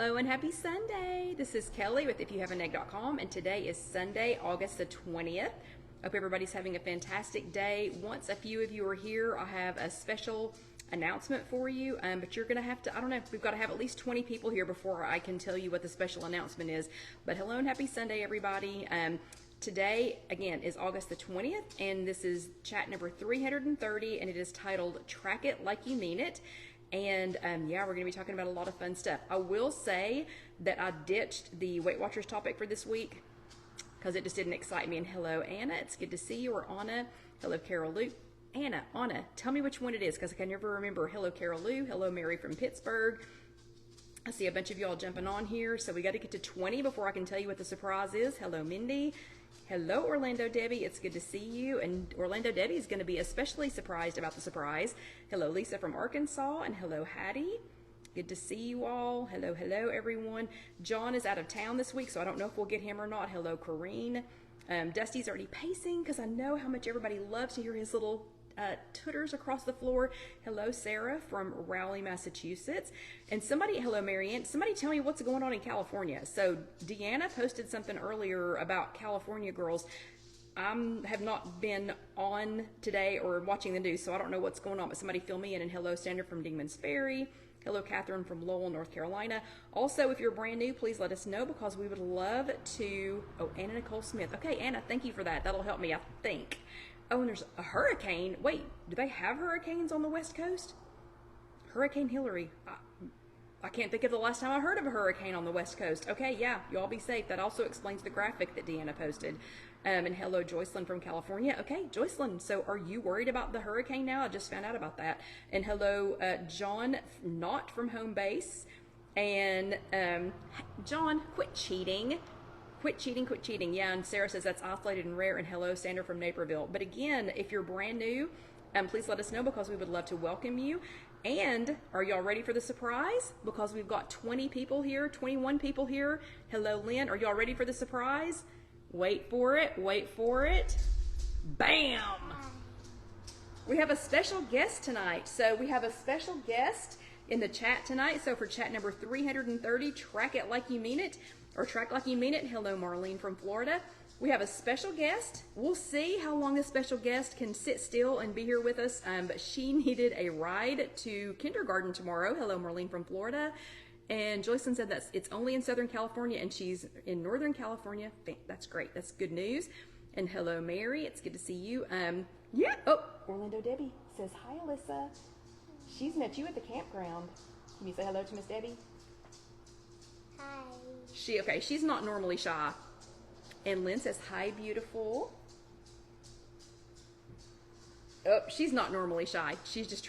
Hello and happy Sunday. This is Kelly with IfYouHaveAnEgg.com, and today is Sunday, August the 20th. Hope everybody's having a fantastic day. Once a few of you are here, I have a special announcement for you, but you're going to have to, I don't know, we've got to have at least 20 people here before I can tell you what the special announcement is. But hello and happy Sunday, everybody. Today, again, is August the 20th, and this is chat number 330, and it is titled Track It Like You Mean It. And yeah, we're going to be talking about a lot of fun stuff. I will say that I ditched the Weight Watchers topic for this week because it just didn't excite me. And hello, Anna. It's good to see you. Or Anna. Hello, Carol Lou. Anna, tell me which one it is because I can never remember. Hello, Carol Lou. Hello, Mary from Pittsburgh. I see a bunch of y'all jumping on here. So we got to get to 20 before I can tell you what the surprise is. Hello, Mindy. Hello, Orlando Debbie. It's good to see you. And Orlando Debbie is going to be especially surprised about the surprise. Hello, Lisa from Arkansas. And hello, Hattie. Good to see you all. Hello, everyone. John is out of town this week, so I don't know if we'll get him or not. Hello, Corrine. Dusty's already pacing because I know how much everybody loves to hear his little tooters across the floor. Hello, Sarah from Rowley, Massachusetts. And somebody, hello, Marianne. Somebody tell me what's going on in California. So Deanna posted something earlier about California girls. I have not been on today or watching the news, so I don't know what's going on, but somebody fill me in. And hello, Sandra from Dingman's Ferry. Hello, Catherine from Lowell, North Carolina. Also, if you're brand new, please let us know because we would love to, oh, Anna Nicole Smith. Okay, Anna, thank you for that. That'll help me, I think. Oh, and there's a hurricane. Wait, do they have hurricanes on the West Coast? Hurricane Hillary. I can't think of the last time I heard of a hurricane on the West Coast. Okay, yeah, you all be safe. That also explains the graphic that Deanna posted. And hello, Joycelyn from California. Okay, Joycelyn, so are you worried about the hurricane now? I just found out about that. And hello, John Knott from Home Base. And John, quit cheating. Quit cheating. Yeah, and Sarah says that's isolated and rare. And hello, Sandra from Naperville. But again, if you're brand new, please let us know because we would love to welcome you. And are y'all ready for the surprise? Because we've got 20 people here, 21 people here. Hello, Lynn. Are y'all ready for the surprise? Wait for it. Bam! We have a special guest tonight. So we have a special guest in the chat tonight. So for chat number 330, Track It Like You Mean It, or Track Like You Mean It. Hello, Marlene from Florida. We have a special guest. We'll see how long the special guest can sit still and be here with us, but she needed a ride to kindergarten tomorrow. Hello, Marlene from Florida. And Joycelyn said that it's only in Southern California, and she's in Northern California. That's great. That's good news. And hello, Mary. It's good to see you. Yeah. Oh, Orlando Debbie says, hi, Alyssa. She's met you at the campground. Can you say hello to Miss Debbie? Hi. She's not normally shy. And Lynn says, hi, beautiful. Oh, she's not normally shy. She's just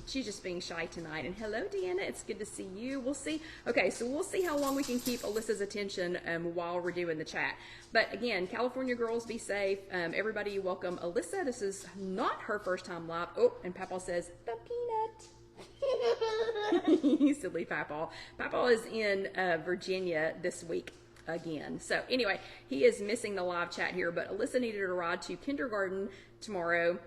she's just being shy tonight. And hello, Deanna. It's good to see you. We'll see. Okay, so we'll see how long we can keep Alyssa's attention while we're doing the chat. But again, California girls, be safe. Everybody welcome Alyssa. This is not her first time live. Oh, and Papa says, the peanut. You silly Papa. Papa is in Virginia this week again. So anyway, he is missing the live chat here, but Alyssa needed a ride to kindergarten tomorrow,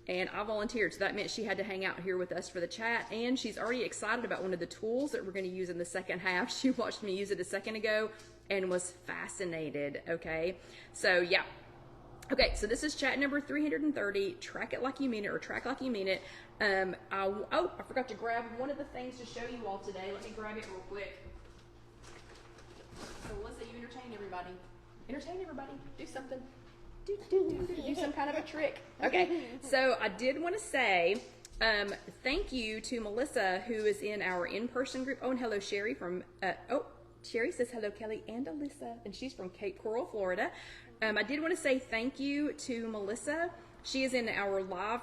and I volunteered, so that meant she had to hang out here with us for the chat, and she's already excited about one of the tools that we're going to use in the second half. She watched me use it a second ago and was fascinated, okay? So yeah. Okay, so this is chat number 330, Track It Like You Mean It, or Track Like You Mean It. I forgot to grab one of the things to show you all today. Let me grab it real quick. So let's say you entertain everybody. Do something. Do some kind of a trick. Okay, so I did want to say thank you to Melissa, who is in our in-person group. Oh, and hello, Sherry from, Sherry says hello, Kelly and Alyssa, and she's from Cape Coral, Florida. I did want to say thank you to Melissa. She is in our live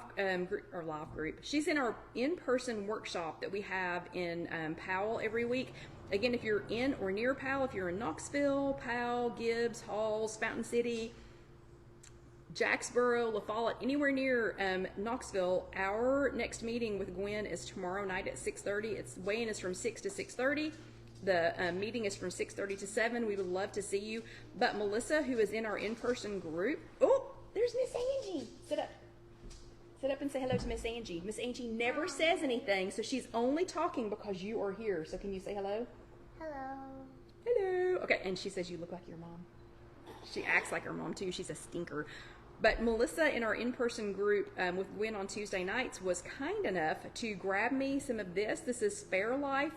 group. She's in our in-person workshop that we have in Powell every week. Again, if you're in or near Powell, if you're in Knoxville, Powell, Gibbs, Halls, Fountain City, Jacksboro, La Follette, anywhere near Knoxville, our next meeting with Gwen is tomorrow night at 6:30. Its weigh-in is from 6 to 6:30. The meeting is from 6:30 to 7. We would love to see you. But Melissa, who is in our in-person group, oh, there's Miss Angie. Sit up. Sit up and say hello to Miss Angie. Miss Angie never says anything, so she's only talking because you are here. So can you say hello? Hello. Hello. Okay, and she says you look like your mom. She acts like her mom too. She's a stinker. But Melissa in our in-person group with Gwen on Tuesday nights was kind enough to grab me some of this. This is Fairlife.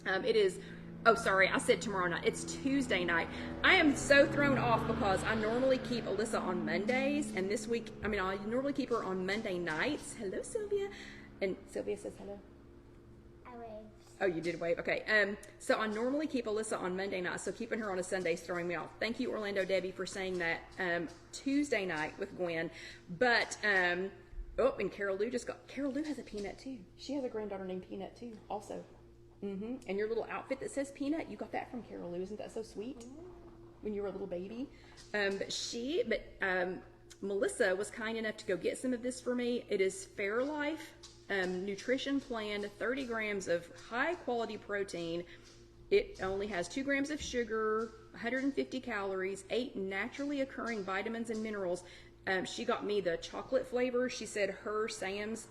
It is, oh sorry, I said tomorrow night. It's Tuesday night. I am so thrown off because I normally keep Alyssa on Mondays, and this week, I normally keep her on Monday nights. Hello, Sylvia. And Sylvia says hello. I waved. Oh, you did wave. Okay. So I normally keep Alyssa on Monday night, so keeping her on a Sunday is throwing me off. Thank you, Orlando Debbie, for saying that. Tuesday night with Gwen, but oh, and Carol Lou has a Peanut too. She has a granddaughter named Peanut too, also. And your little outfit that says Peanut, you got that from Carol Lou. Isn't that so sweet? When you were a little baby. Melissa was kind enough to go get some of this for me. It is Fairlife Nutrition Plan, 30 grams of high quality protein. It only has 2 grams of sugar, 150 calories, 8 naturally occurring vitamins and minerals. She got me the chocolate flavor. She said Sam's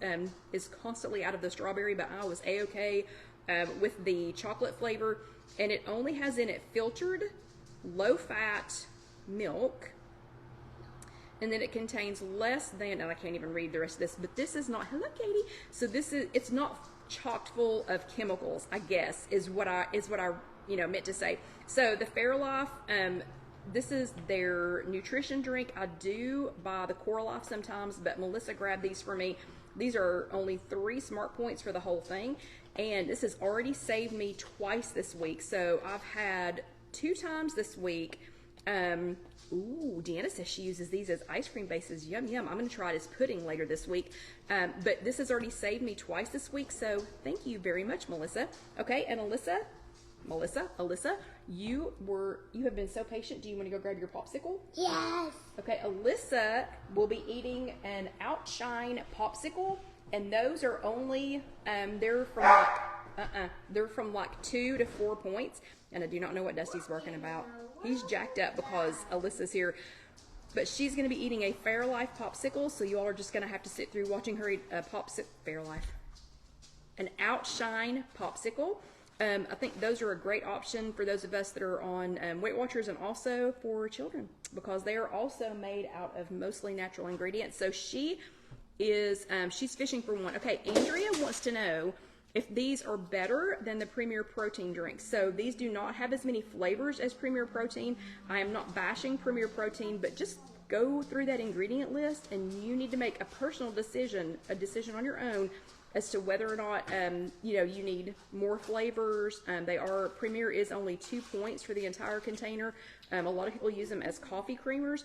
is constantly out of the strawberry, but I was A-okay with the chocolate flavor. And it only has in it filtered, low-fat milk. And then it contains less than, and I can't even read the rest of this, but this is not, hello Katie. So it's not chocked full of chemicals, I guess, is what I meant to say. So the Fairlife, this is their nutrition drink. I do buy the Core Life sometimes, but Melissa grabbed these for me. These are only 3 smart points for the whole thing. And this has already saved me twice this week. So I've had 2 times this week. Ooh, Deanna says she uses these as ice cream bases. Yum, yum. I'm going to try it as pudding later this week. But this has already saved me twice this week. So thank you very much, Melissa. Okay, and Alyssa, you have been so patient. Do you want to go grab your popsicle? Yes. Okay, Alyssa will be eating an Outshine popsicle, and those are only they're from like 2 to 4 points. And I do not know what Dusty's barking about. He's jacked up because Alyssa's here. But she's going to be eating a Fairlife popsicle, so you all are just going to have to sit through watching her eat a Fairlife. An Outshine popsicle. I think those are a great option for those of us that are on Weight Watchers, and also for children, because they are also made out of mostly natural ingredients. So she is, she's fishing for one. Okay, Andrea wants to know if these are better than the Premier Protein drinks. So these do not have as many flavors as Premier Protein. I am not bashing Premier Protein, but just go through that ingredient list, and you need to make a personal decision, on your own, as to whether or not you need more flavors. Premier is only 2 points for the entire container. A lot of people use them as coffee creamers.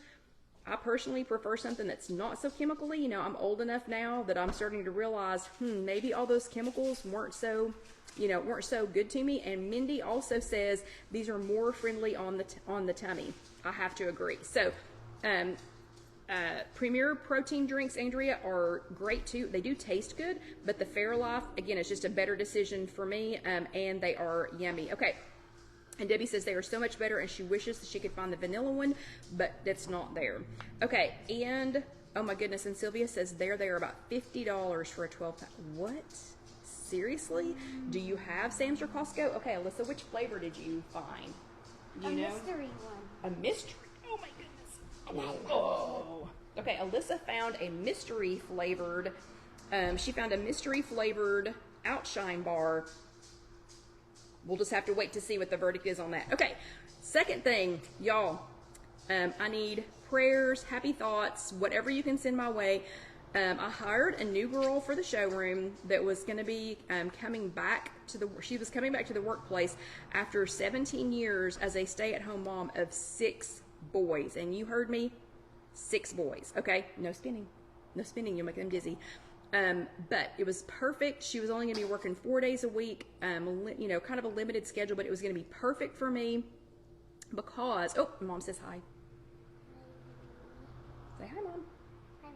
I personally prefer something that's not so chemically. I'm old enough now that I'm starting to realize, maybe all those chemicals weren't so good to me. And Mindy also says these are more friendly on the tummy. I have to agree. So, Premier Protein drinks, Andrea, are great too. They do taste good, but the Fairlife, again, is just a better decision for me, and they are yummy. Okay. And Debbie says they are so much better, and she wishes that she could find the vanilla one, but that's not there. Okay, and oh my goodness, and Sylvia says they are about $50 for a 12-pack. What? Seriously? Do you have Sam's or Costco? Okay, Alyssa, which flavor did you find? Do you know? Mystery one. A mystery? Oh my goodness. Oh. Okay, Alyssa found a mystery flavored. She found a mystery flavored Outshine bar. We'll just have to wait to see what the verdict is on that. Okay, second thing, y'all, I need prayers, happy thoughts, whatever you can send my way. I hired a new girl for the showroom that was going to be coming back to the workplace after 17 years as a stay-at-home mom of 6 boys. And you heard me, 6 boys. Okay, no spinning, you'll make them dizzy. But it was perfect. She was only going to be working 4 days a week, kind of a limited schedule, but it was going to be perfect for me because, Mom says hi. Say hi, Mom. Hi, Mom.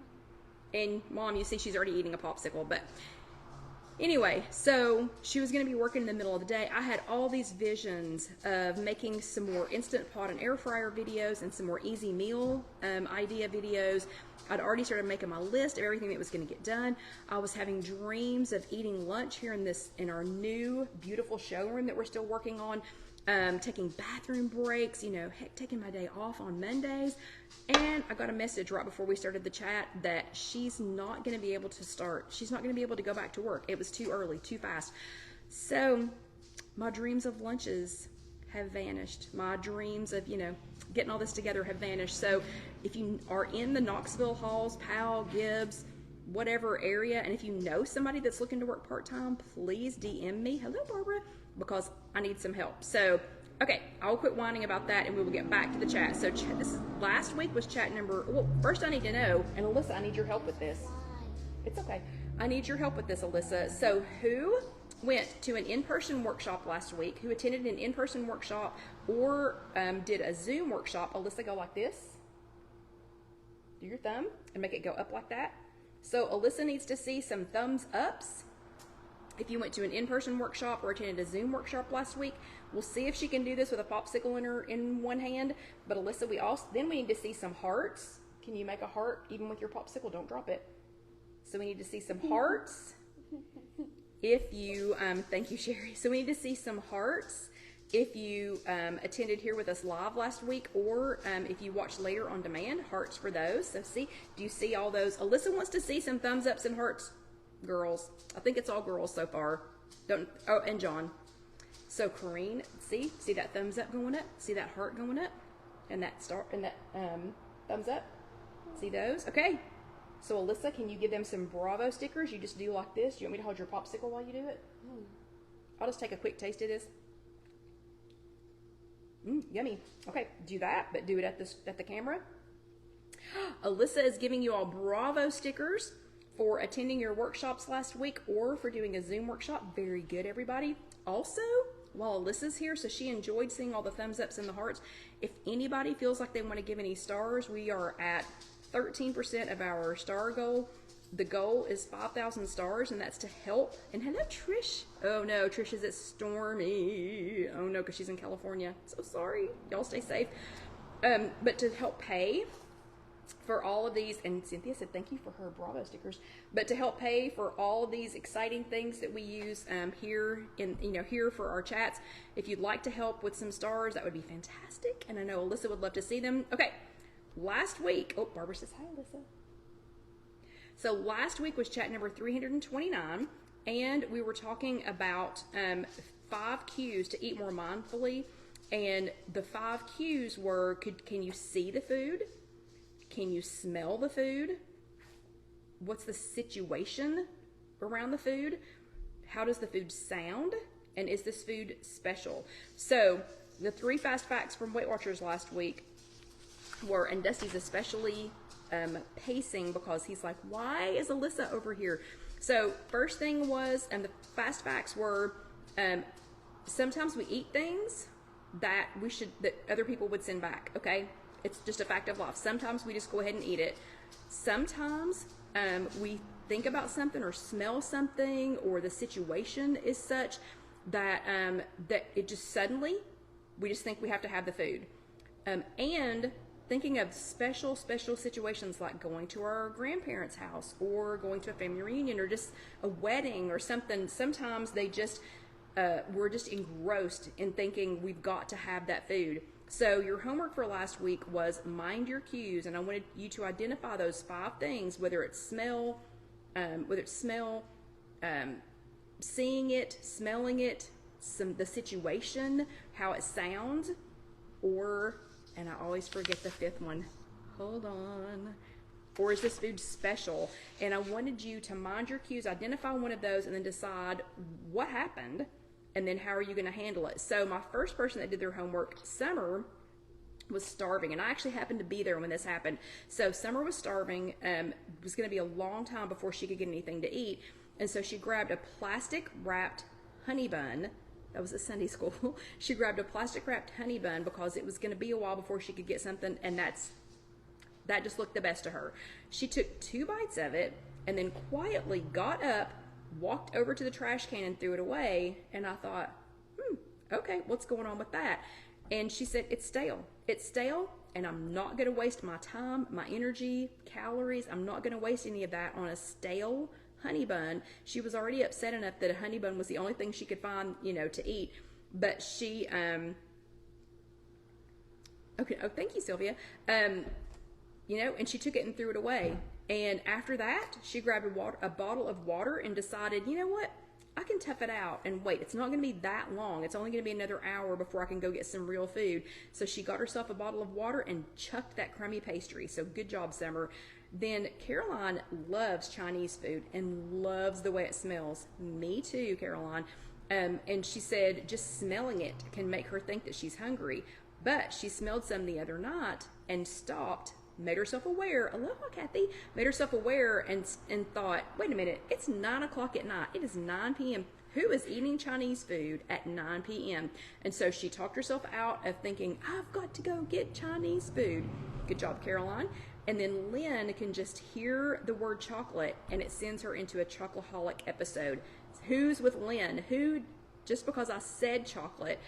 And Mom, you see she's already eating a popsicle, but Anyway, so she was going to be working in the middle of the day. I had all these visions of making some more Instant Pot and Air Fryer videos and some more easy meal idea videos. I'd already started making my list of everything that was going to get done. I was having dreams of eating lunch here in our new beautiful showroom that we're still working on. Taking bathroom breaks, heck, taking my day off on Mondays. And I got a message right before we started the chat that she's not going to be able to start. She's not going to be able to go back to work. It was too early, too fast. So my dreams of lunches have vanished. My dreams of, getting all this together have vanished. So if you are in the Knoxville, Halls, Powell, Gibbs, whatever area, and if you know somebody that's looking to work part-time, please DM me. Hello, Barbara. Because I need some help. So, okay, I'll quit whining about that and we will get back to the chat. So last week was chat number, well, first I need to know, and Alyssa, I need your help with this. It's okay. I need your help with this, Alyssa. So who went to an in-person workshop last week, who attended an in-person workshop or did a Zoom workshop? Alyssa, go like this. Do your thumb and make it go up like that. So Alyssa needs to see some thumbs ups. If you went to an in-person workshop or attended a Zoom workshop last week, we'll see if she can do this with a popsicle in one hand. But Alyssa, we need to see some hearts. Can you make a heart even with your popsicle? Don't drop it. So we need to see some hearts. If you, thank you, Sherry. So we need to see some hearts if you attended here with us live last week, or if you watched later on demand, hearts for those. So do you see all those? Alyssa wants to see some thumbs ups and hearts. Girls. I think it's all girls so far. And John. So Corrine, see that thumbs up going up? See that heart going up? And that thumbs up? See those? Okay. So Alyssa, can you give them some Bravo stickers? You just do like this. Do you want me to hold your popsicle while you do it? I'll just take a quick taste of this. Yummy. Okay, do that, but do it at the camera. Alyssa is giving you all Bravo stickers for attending your workshops last week or for doing a Zoom workshop. Very good, everybody. Also, while Alyssa's here, so she enjoyed seeing all the thumbs ups and the hearts. If anybody feels like they want to give any stars, we are at 13% of our star goal. The goal is 5,000 stars, and that's to help. And hello, Trish. Oh no, Trish is at Stormy. Oh no, because she's in California. So sorry. Y'all stay safe. But to help pay for all of these, and Cynthia said thank you for her Bravo stickers, but to help pay for all of these exciting things that we use here for our chats. If you'd like to help with some stars, that would be fantastic, and I know Alyssa would love to see them. Okay, last week, Barbara says hi, Alyssa. So last week was chat number 329, and we were talking about 5 cues to eat more mindfully, and the 5 cues were: can you see the food? Can you smell the food? What's the situation around the food? How does the food sound? And is this food special? So the 3 fast facts from Weight Watchers last week were, and Dusty's especially pacing because he's like, why is Alyssa over here? So first thing was, and the fast facts were, sometimes we eat things that other people would send back, okay? It's just a fact of life. Sometimes we just go ahead and eat it. Sometimes we think about something or smell something, or the situation is such that that it just suddenly, we just think we have to have the food. And thinking of special situations like going to our grandparents' house or going to a family reunion or just a wedding or something. Sometimes we're just engrossed in thinking we've got to have that food. So your homework for last week was mind your cues, and I wanted you to identify those 5 things, whether it's smell, seeing it, smelling it, the situation, how it sounds, and I always forget the 5th one. Hold on. Or is this food special? And I wanted you to mind your cues, identify one of those, and then decide what happened, and then how are you going to handle it. So my first person that did their homework, Summer, was starving, and I actually happened to be there when this happened. So Summer was starving. It was going to be a long time before she could get anything to eat, and so she grabbed a plastic wrapped honey bun. That was at Sunday school. She grabbed a plastic wrapped honey bun because it was going to be a while before she could get something, and that just looked the best to her. She took 2 bites of it and then quietly got up, walked over to the trash can and threw it away. And I thought, okay, what's going on with that? And she said, it's stale. It's stale, and I'm not going to waste my time, my energy, calories. I'm not going to waste any of that on a stale honey bun. She was already upset enough that a honey bun was the only thing she could find, to eat. But she, okay, oh, thank you, Sylvia. And she took it and threw it away. And after that, she grabbed a bottle of water and decided, you know what? I can tough it out and wait. It's not going to be that long. It's only going to be another hour before I can go get some real food. So she got herself a bottle of water and chucked that crummy pastry. So good job, Summer. Then Caroline loves Chinese food and loves the way it smells. Me too, Caroline. And she said just smelling it can make her think that she's hungry. But she smelled some the other night and stopped, made herself aware. Aloha, Kathy. Made herself aware and thought, wait a minute, it's 9 o'clock at night. It is 9 p.m. Who is eating Chinese food at 9 p.m.? And so she talked herself out of thinking, I've got to go get Chinese food. Good job, Caroline. And then Lynn can just hear the word chocolate, and it sends her into a chocoholic episode. Who's with Lynn? Who, just because I said chocolate,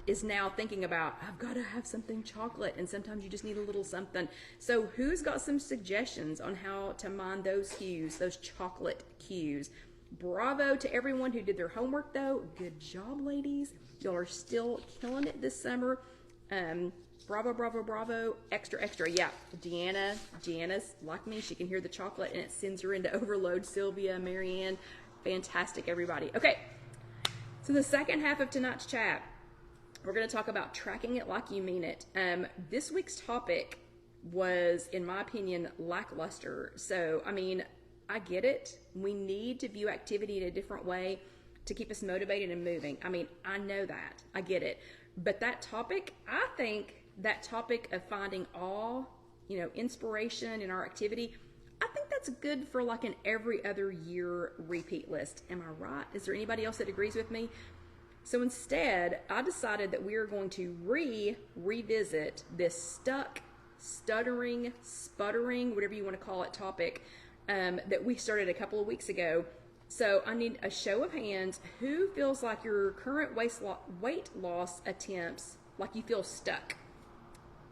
is now thinking about, I've got to have something chocolate, and sometimes you just need a little something. So who's got some suggestions on how to mind those cues, those chocolate cues? Bravo to everyone who did their homework, though. Good job, ladies. Y'all are still killing it this summer. Bravo, bravo, bravo. Extra, extra. Yeah, Deanna's like me. She can hear the chocolate, and it sends her into overload. Sylvia, Marianne, fantastic, everybody. Okay, so the second half of tonight's chat, we're going to talk about tracking it like you mean it. This week's topic was, in my opinion, lackluster. So, I get it. We need to view activity in a different way to keep us motivated and moving. I know that. I get it. But that topic, I think that topic of finding awe, inspiration in our activity, I think that's good for like an every other year repeat list. Am I right? Is there anybody else that agrees with me? So instead, I decided that we are going to revisit this stuck, stuttering, sputtering, whatever you want to call it, topic that we started a couple of weeks ago. So I need a show of hands. Who feels like your current weight loss attempts, like you feel stuck?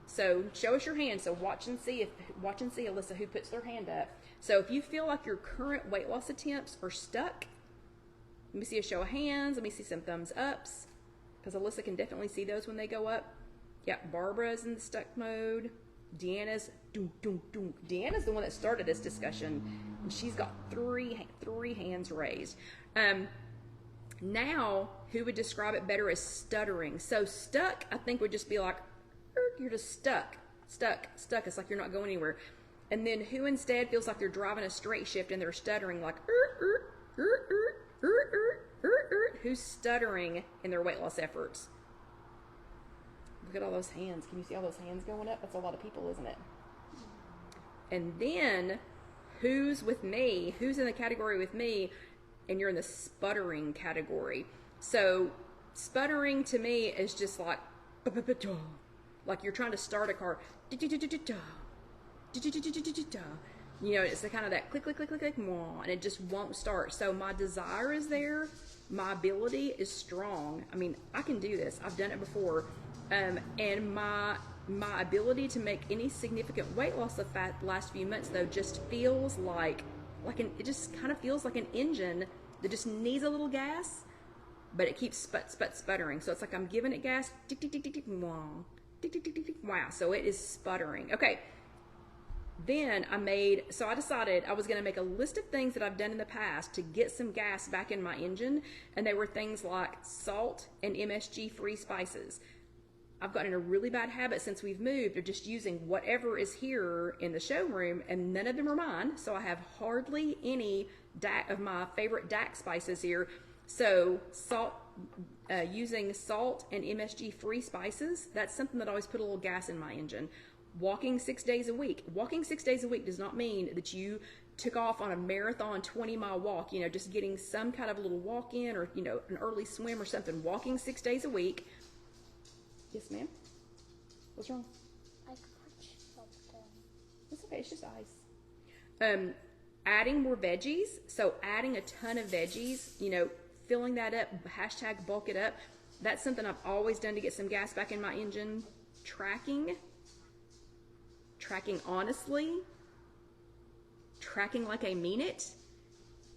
So show us your hand. So watch and see, Alyssa, who puts their hand up. So if you feel like your current weight loss attempts are stuck, let me see a show of hands. Let me see some thumbs ups, because Alyssa can definitely see those when they go up. Yeah, Barbara's in the stuck mode. Deanna's Deanna's the one that started this discussion, and she's got three hands raised. Now, who would describe it better as stuttering? So stuck, I think, would just be like, you're just stuck. It's like you're not going anywhere. And then who instead feels like they're driving a straight shift and they're stuttering, like, who's stuttering in their weight loss efforts? Look at all those hands. Can you see all those hands going up? That's a lot of people, isn't it? And then who's with me? Who's in the category with me? And you're in the sputtering category. So sputtering to me is just like you're trying to start a car. It's the kind of that click, click, click, click, click, and it just won't start. So my desire is there. My ability is strong. I can do this. I've done it before. And my ability to make any significant weight loss the last few months, though, just feels it just kind of feels like an engine that just needs a little gas, but it keeps sputtering. So it's like I'm giving it gas, tick, tick, tick, tick, tick, wow, tick, tick, tick, tick, tick, wow. So it is sputtering. Okay. Then I decided I was going to make a list of things that I've done in the past to get some gas back in my engine, and they were things like salt and MSG-free spices. I've gotten in a really bad habit since we've moved of just using whatever is here in the showroom, and none of them are mine, so I have hardly any of my favorite DAC spices here. So using salt and MSG-free spices, that's something that always put a little gas in my engine. Walking 6 days a week. Walking 6 days a week does not mean that you took off on a marathon 20-mile walk, just getting some kind of a little walk in, or, an early swim or something. Walking 6 days a week. Yes, ma'am? What's wrong? I crunched something. It's okay. It's just ice. adding more veggies, so adding a ton of veggies, you know, filling that up, hashtag bulk it up. That's something I've always done to get some gas back in my engine. Tracking honestly, tracking like I mean it.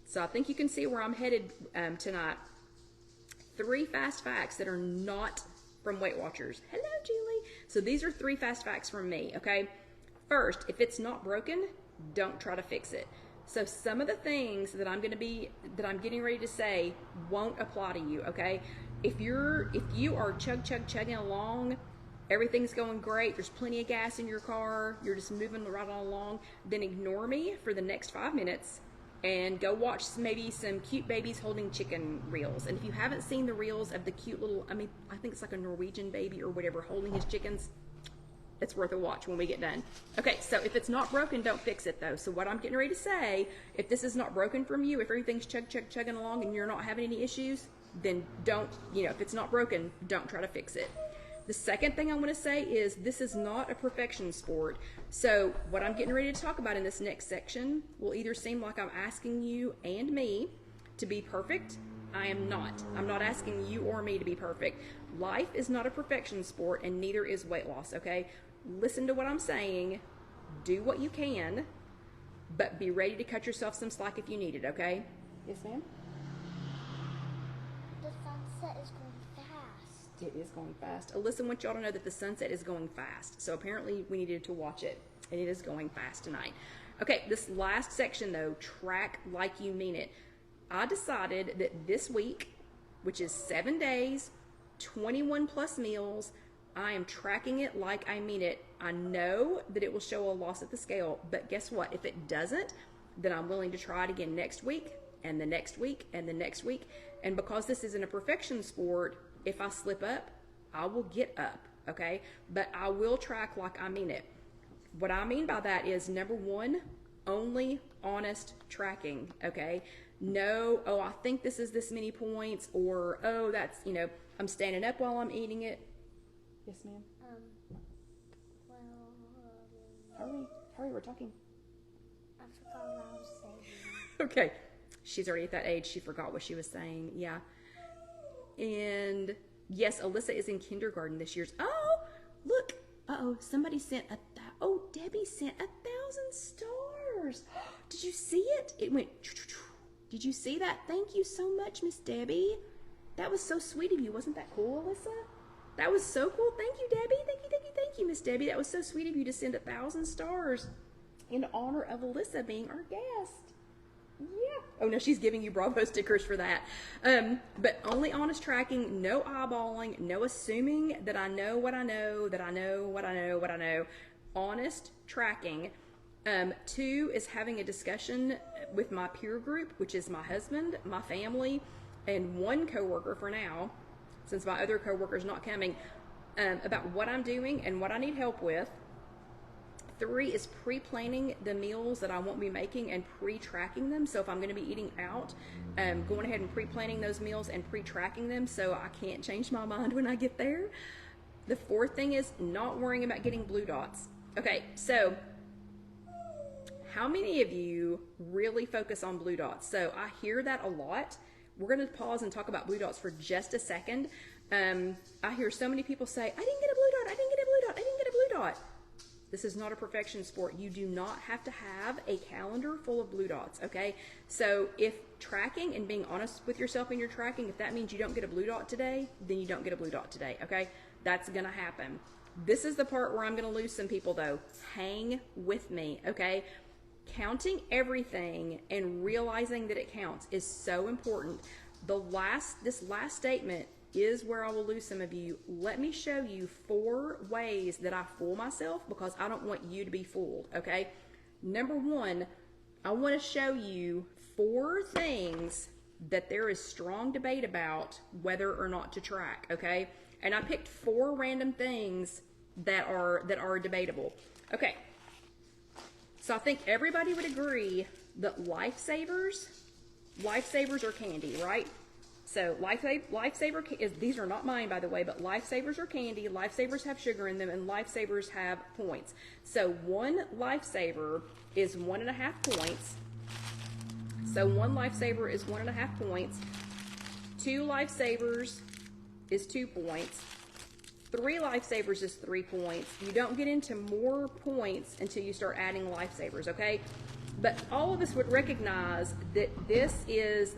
So I think you can see where I'm headed tonight. 3 fast facts that are not from Weight Watchers. Hello, Julie. So these are 3 fast facts from me, okay? First, if it's not broken, don't try to fix it. So some of the things that I'm getting ready to say won't apply to you, okay? If you are chugging along, everything's going great, there's plenty of gas in your car, you're just moving right on along, then ignore me for the next 5 minutes and go watch maybe some cute babies holding chicken reels. And if you haven't seen the reels of the cute little, I think it's like a Norwegian baby or whatever holding his chickens, it's worth a watch when we get done. Okay, so if it's not broken, don't fix it though. So what I'm getting ready to say, if this is not broken from you, if everything's chugging along and you're not having any issues, then don't, if it's not broken, don't try to fix it. The second thing I want to say is this is not a perfection sport. So what I'm getting ready to talk about in this next section will either seem like I'm asking you and me to be perfect. I am not. I'm not asking you or me to be perfect. Life is not a perfection sport, and neither is weight loss, okay? Listen to what I'm saying. Do what you can, but be ready to cut yourself some slack if you need it, okay? Yes, ma'am? The sunset is going fast. It is going fast. Alyssa wants y'all to know that the sunset is going fast. So apparently we needed to watch it, and it is going fast tonight. Okay, this last section, though, track like you mean it. I decided that this week, which is 7 days, 21 plus meals, I am tracking it like I mean it. I know that it will show a loss at the scale, but guess what? If it doesn't, then I'm willing to try it again next week, and the next week, and the next week. And because this isn't a perfection sport, if I slip up, I will get up, okay? But I will track like I mean it. What I mean by that is, number one, only honest tracking, okay? No, oh, I think this is this many points, or, oh, that's, I'm standing up while I'm eating it. Yes, ma'am? Hurry, we're talking. I forgot what I was saying. Okay. She's already at that age, she forgot what she was saying, yeah. And, yes, Alyssa is in kindergarten this year. Oh, look. Uh-oh, somebody sent Debbie sent 1,000 stars. Did you see it? It went, did you see that? Thank you so much, Miss Debbie. That was so sweet of you. Wasn't that cool, Alyssa? That was so cool. Thank you, Debbie. Thank you, Miss Debbie. That was so sweet of you to send 1,000 stars in honor of Alyssa being our guest. Yeah. Oh, no, she's giving you Bravo stickers for that. But only honest tracking, no eyeballing, no assuming that I know what I know, that I know what I know, what I know. Honest tracking. 2 is having a discussion with my peer group, which is my husband, my family, and 1 coworker for now, since my other coworker's not coming, about what I'm doing and what I need help with. 3 is pre-planning the meals that I won't be making and pre-tracking them. So if I'm going to be eating out, going ahead and pre-planning those meals and pre-tracking them so I can't change my mind when I get there. The 4th thing is not worrying about getting blue dots. Okay, so how many of you really focus on blue dots? So I hear that a lot. We're going to pause and talk about blue dots for just a second. I hear so many people say, I didn't get a blue dot, I didn't get a blue dot, I didn't get a blue dot. This is not a perfection sport. You do not have to have a calendar full of blue dots, okay? So if tracking and being honest with yourself in your tracking, if that means you don't get a blue dot today, then you don't get a blue dot today, okay? That's going to happen. This is the part where I'm going to lose some people, though. Hang with me, okay? Counting everything and realizing that it counts is so important. This last statement is where I will lose some of you. Let me show you 4 ways that I fool myself, because I don't want you to be fooled, okay? Number 1, I want to show you 4 things that there is strong debate about whether or not to track, okay? And I picked 4 random things that are debatable. Okay. So I think everybody would agree that lifesavers are candy, right? So lifesaver is, these are not mine, by the way, but lifesavers are candy. Lifesavers have sugar in them, and lifesavers have points. So 1 lifesaver is 1.5 points. So 1 lifesaver is 1.5 points. 2 lifesavers is 2 points. 3 lifesavers is 3 points. You don't get into more points until you start adding lifesavers, okay? But all of us would recognize that this is,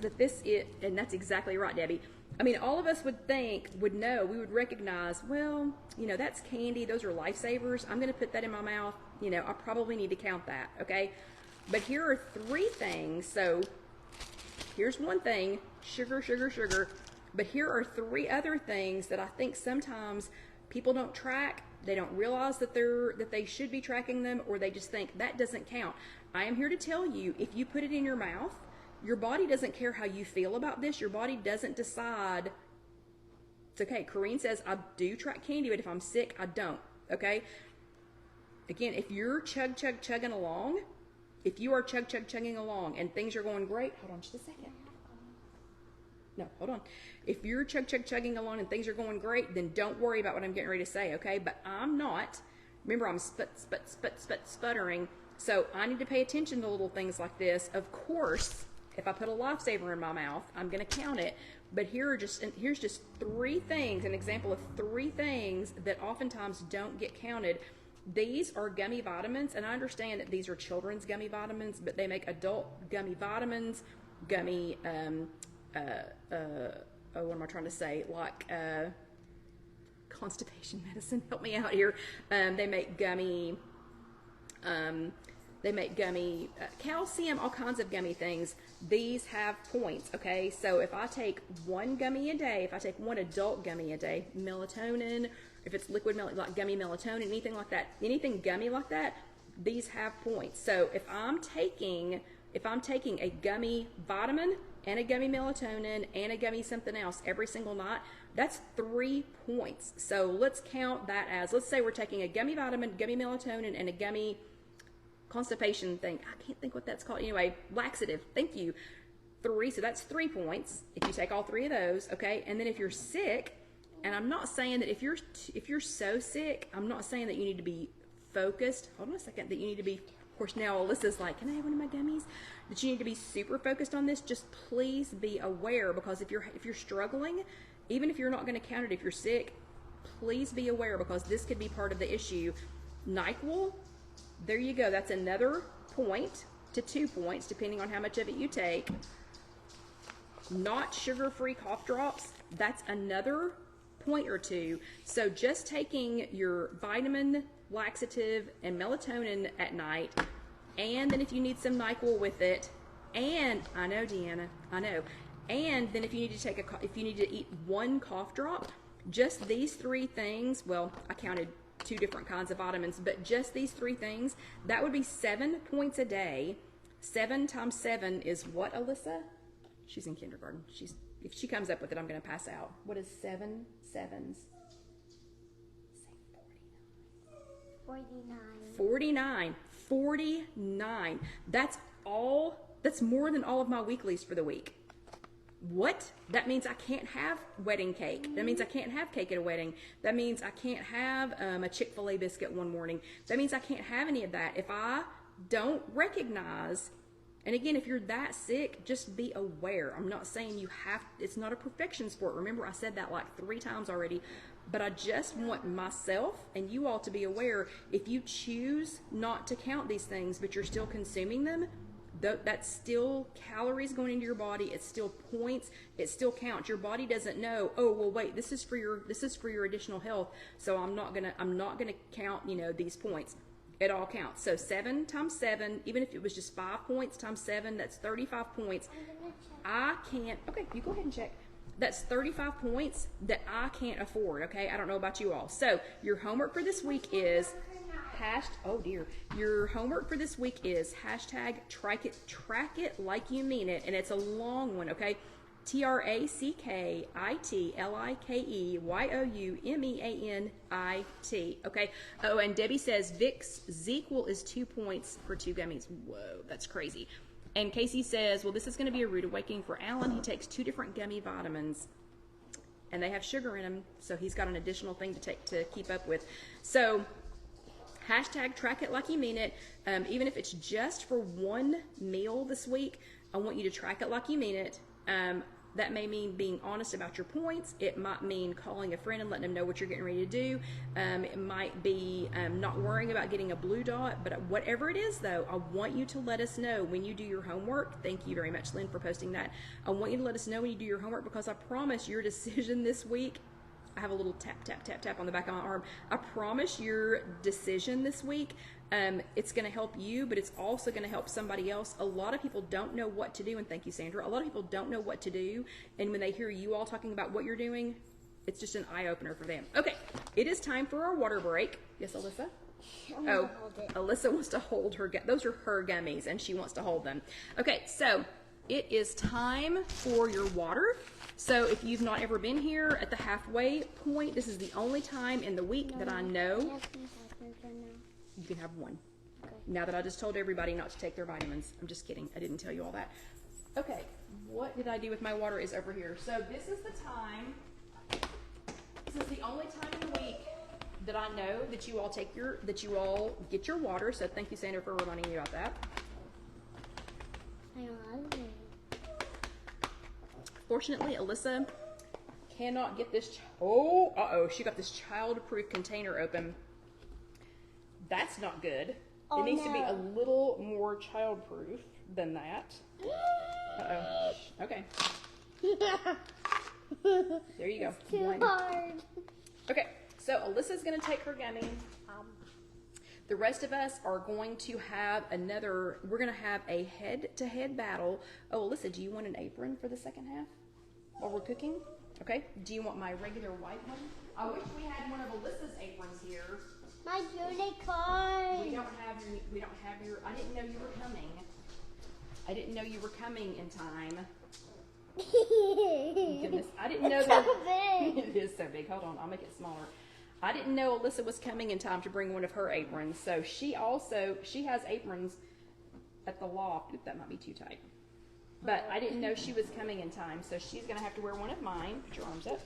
and that's exactly right, Debbie. I mean, all of us would know, we would recognize, well, you know, that's candy, those are lifesavers. I'm going to put that in my mouth. You know, I probably need to count that, okay? But here are 3 things. So here's one thing, sugar, sugar, sugar. But here are 3 other things that I think sometimes people don't track. They don't realize that they should be tracking them, or they just think that doesn't count. I am here to tell you, if you put it in your mouth, your body doesn't care how you feel about this. Your body doesn't decide. It's okay. Corrine says, I do track candy, but if I'm sick, I don't. Okay? Again, if you're chugging along, if you are chugging along and things are going great, hold on just a second. No, hold on. If you're chugging along and things are going great, then don't worry about what I'm getting ready to say, okay? But I'm not. Remember, I'm sputtering. So I need to pay attention to little things like this. Of course, if I put a lifesaver in my mouth, I'm going to count it. But here's just 3 things, an example of 3 things that oftentimes don't get counted. These are gummy vitamins, and I understand that these are children's gummy vitamins, but they make adult gummy vitamins, gummy, what am I trying to say? Like constipation medicine. Help me out here. They make gummy. Calcium, all kinds of gummy things. These have points, okay? So if I take 1 gummy a day, if I take 1 adult gummy a day, melatonin, if it's liquid like gummy melatonin, anything like that, anything gummy like that, these have points. So if I'm taking a gummy vitamin and a gummy melatonin and a gummy something else every single night, that's 3 points. So let's count that as, let's say we're taking a gummy vitamin, gummy melatonin, and a gummy constipation thing. I can't think what that's called. Anyway, laxative. Thank you. 3. So that's 3 points if you take all 3 of those, okay? And then if you're sick, and I'm not saying that if you're so sick, I'm not saying that you need to be focused. Hold on a second. That you need to be. Of course, now Alyssa's like, can I have one of my gummies? That you need to be super focused on this. Just please be aware, because if you're struggling, even if you're not going to count it, if you're sick, please be aware, because this could be part of the issue. NyQuil. There you go. That's another point to 2 points, depending on how much of it you take. Not sugar-free cough drops. That's another point or 2. So just taking your vitamin, laxative, and melatonin at night, and then if you need some NyQuil with it, and I know, Deanna, I know. And then if you need to eat 1 cough drop, just these 3 things. Well, I counted 2 different kinds of vitamins, but just these 3 things, that would be 7 points a day. 7 times 7 is what, Alyssa? She's in kindergarten. If she comes up with it, I'm going to pass out. What is 7 sevens? Say 49. 49. That's more than all of my weeklies for the week. What? That means I can't have wedding cake. That means I can't have cake at a wedding. That means I can't have a Chick-fil-A biscuit one morning. That means I can't have any of that. If I don't recognize, and again, if you're that sick, just be aware. I'm not saying you have, it's not a perfection sport. Remember, I said that like 3 times already. But I just want myself and you all to be aware, if you choose not to count these things, but you're still consuming them, that's still calories going into your body. It's still points. It still counts. Your body doesn't know, oh, well, wait, this is for your additional health. So I'm not gonna count, these points. It all counts. So 7 times 7, even if it was just 5 points times 7, that's 35 points. I can't, okay, you go ahead and check. That's 35 points that I can't afford, okay? I don't know about you all. So your homework for this week is your homework for this week is hashtag track it like you mean it, and it's a long one, okay? TRACKITLIKEYOUMEANIT, okay? Oh, and Debbie says Vicks ZzzQuil is 2 points for 2 gummies. Whoa, that's crazy. And Casey says, well, this is going to be a rude awakening for Alan. He takes 2 different gummy vitamins, and they have sugar in them, so he's got an additional thing to take to keep up with. So hashtag track it like you mean it. Even if it's just for 1 meal this week, I want you to track it like you mean it. That may mean being honest about your points. It might mean calling a friend and letting them know what you're getting ready to do. It might be not worrying about getting a blue dot, but whatever it is though, I want you to let us know when you do your homework. Thank you very much, Lynn, for posting that. I want you to let us know when you do your homework, because I promise your decision this week, I have a little tap, tap, tap, tap on the back of my arm. I promise your decision this week, it's going to help you, but it's also going to help somebody else. A lot of people don't know what to do, and thank you, Sandra. A lot of people don't know what to do, and when they hear you all talking about what you're doing, it's just an eye-opener for them. Okay, it is time for our water break. Yes, Alyssa? Oh, Alyssa wants to hold her, those are her gummies, and she wants to hold them. Okay, so it is time for your water. So if you've not ever been here at the halfway point, this is the only time in the week that I know you can have one. Okay. Now that I just told everybody not to take their vitamins. I'm just kidding. I didn't tell you all that. Okay, what did I do with my water is over here. So this is the time, this is the only time in the week that I know that you all get your water. So thank you, Sandra, for reminding me about that. I love it. Fortunately, Alyssa cannot get this. She got this child-proof container open. That's not good. Oh, it needs to be a little more child-proof than that. Okay. There you go. It's too hard. Okay, so Alyssa's going to take her gummy. The rest of us are going to have we're going to have a head-to-head battle. Oh, Alyssa, do you want an apron for the second half while we're cooking? Okay. Do you want my regular white one? I wish we had one of Alyssa's aprons here. My unicorn. We don't have your, I didn't know you were coming. I didn't know you were coming in time. Goodness, I didn't know that. So big. It is so big. Hold on, I'll make it smaller. I didn't know Alyssa was coming in time to bring one of her aprons. So she has aprons at the loft. Oop, that might be too tight. But I didn't know she was coming in time, so she's going to have to wear one of mine. Put your arms up.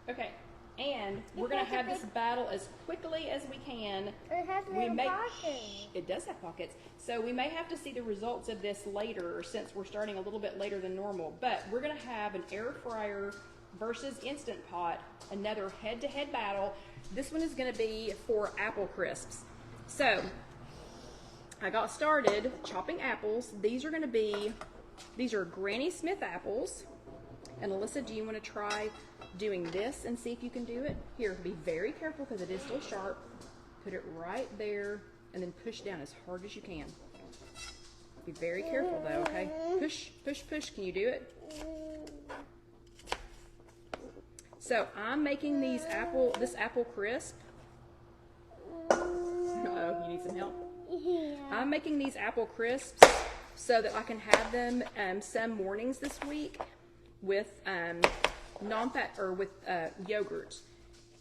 Okay, and we're going to have this battle as quickly as we can. It has pockets. It does have pockets. So we may have to see the results of this later, since we're starting a little bit later than normal. But we're going to have an air fryer versus Instant Pot, another head-to-head battle. This one is going to be for apple crisps. So I got started chopping apples. These are Granny Smith apples. And Alyssa, do you want to try doing this and see if you can do it? Here, be very careful because it is still sharp. Put it right there and then push down as hard as you can. Be very careful though, okay? Push, push, push. Can you do it? So I'm making this apple crisp. Uh-oh, you need some help? Yeah. I'm making these apple crisps so that I can have them some mornings this week with non-fat or with yogurt.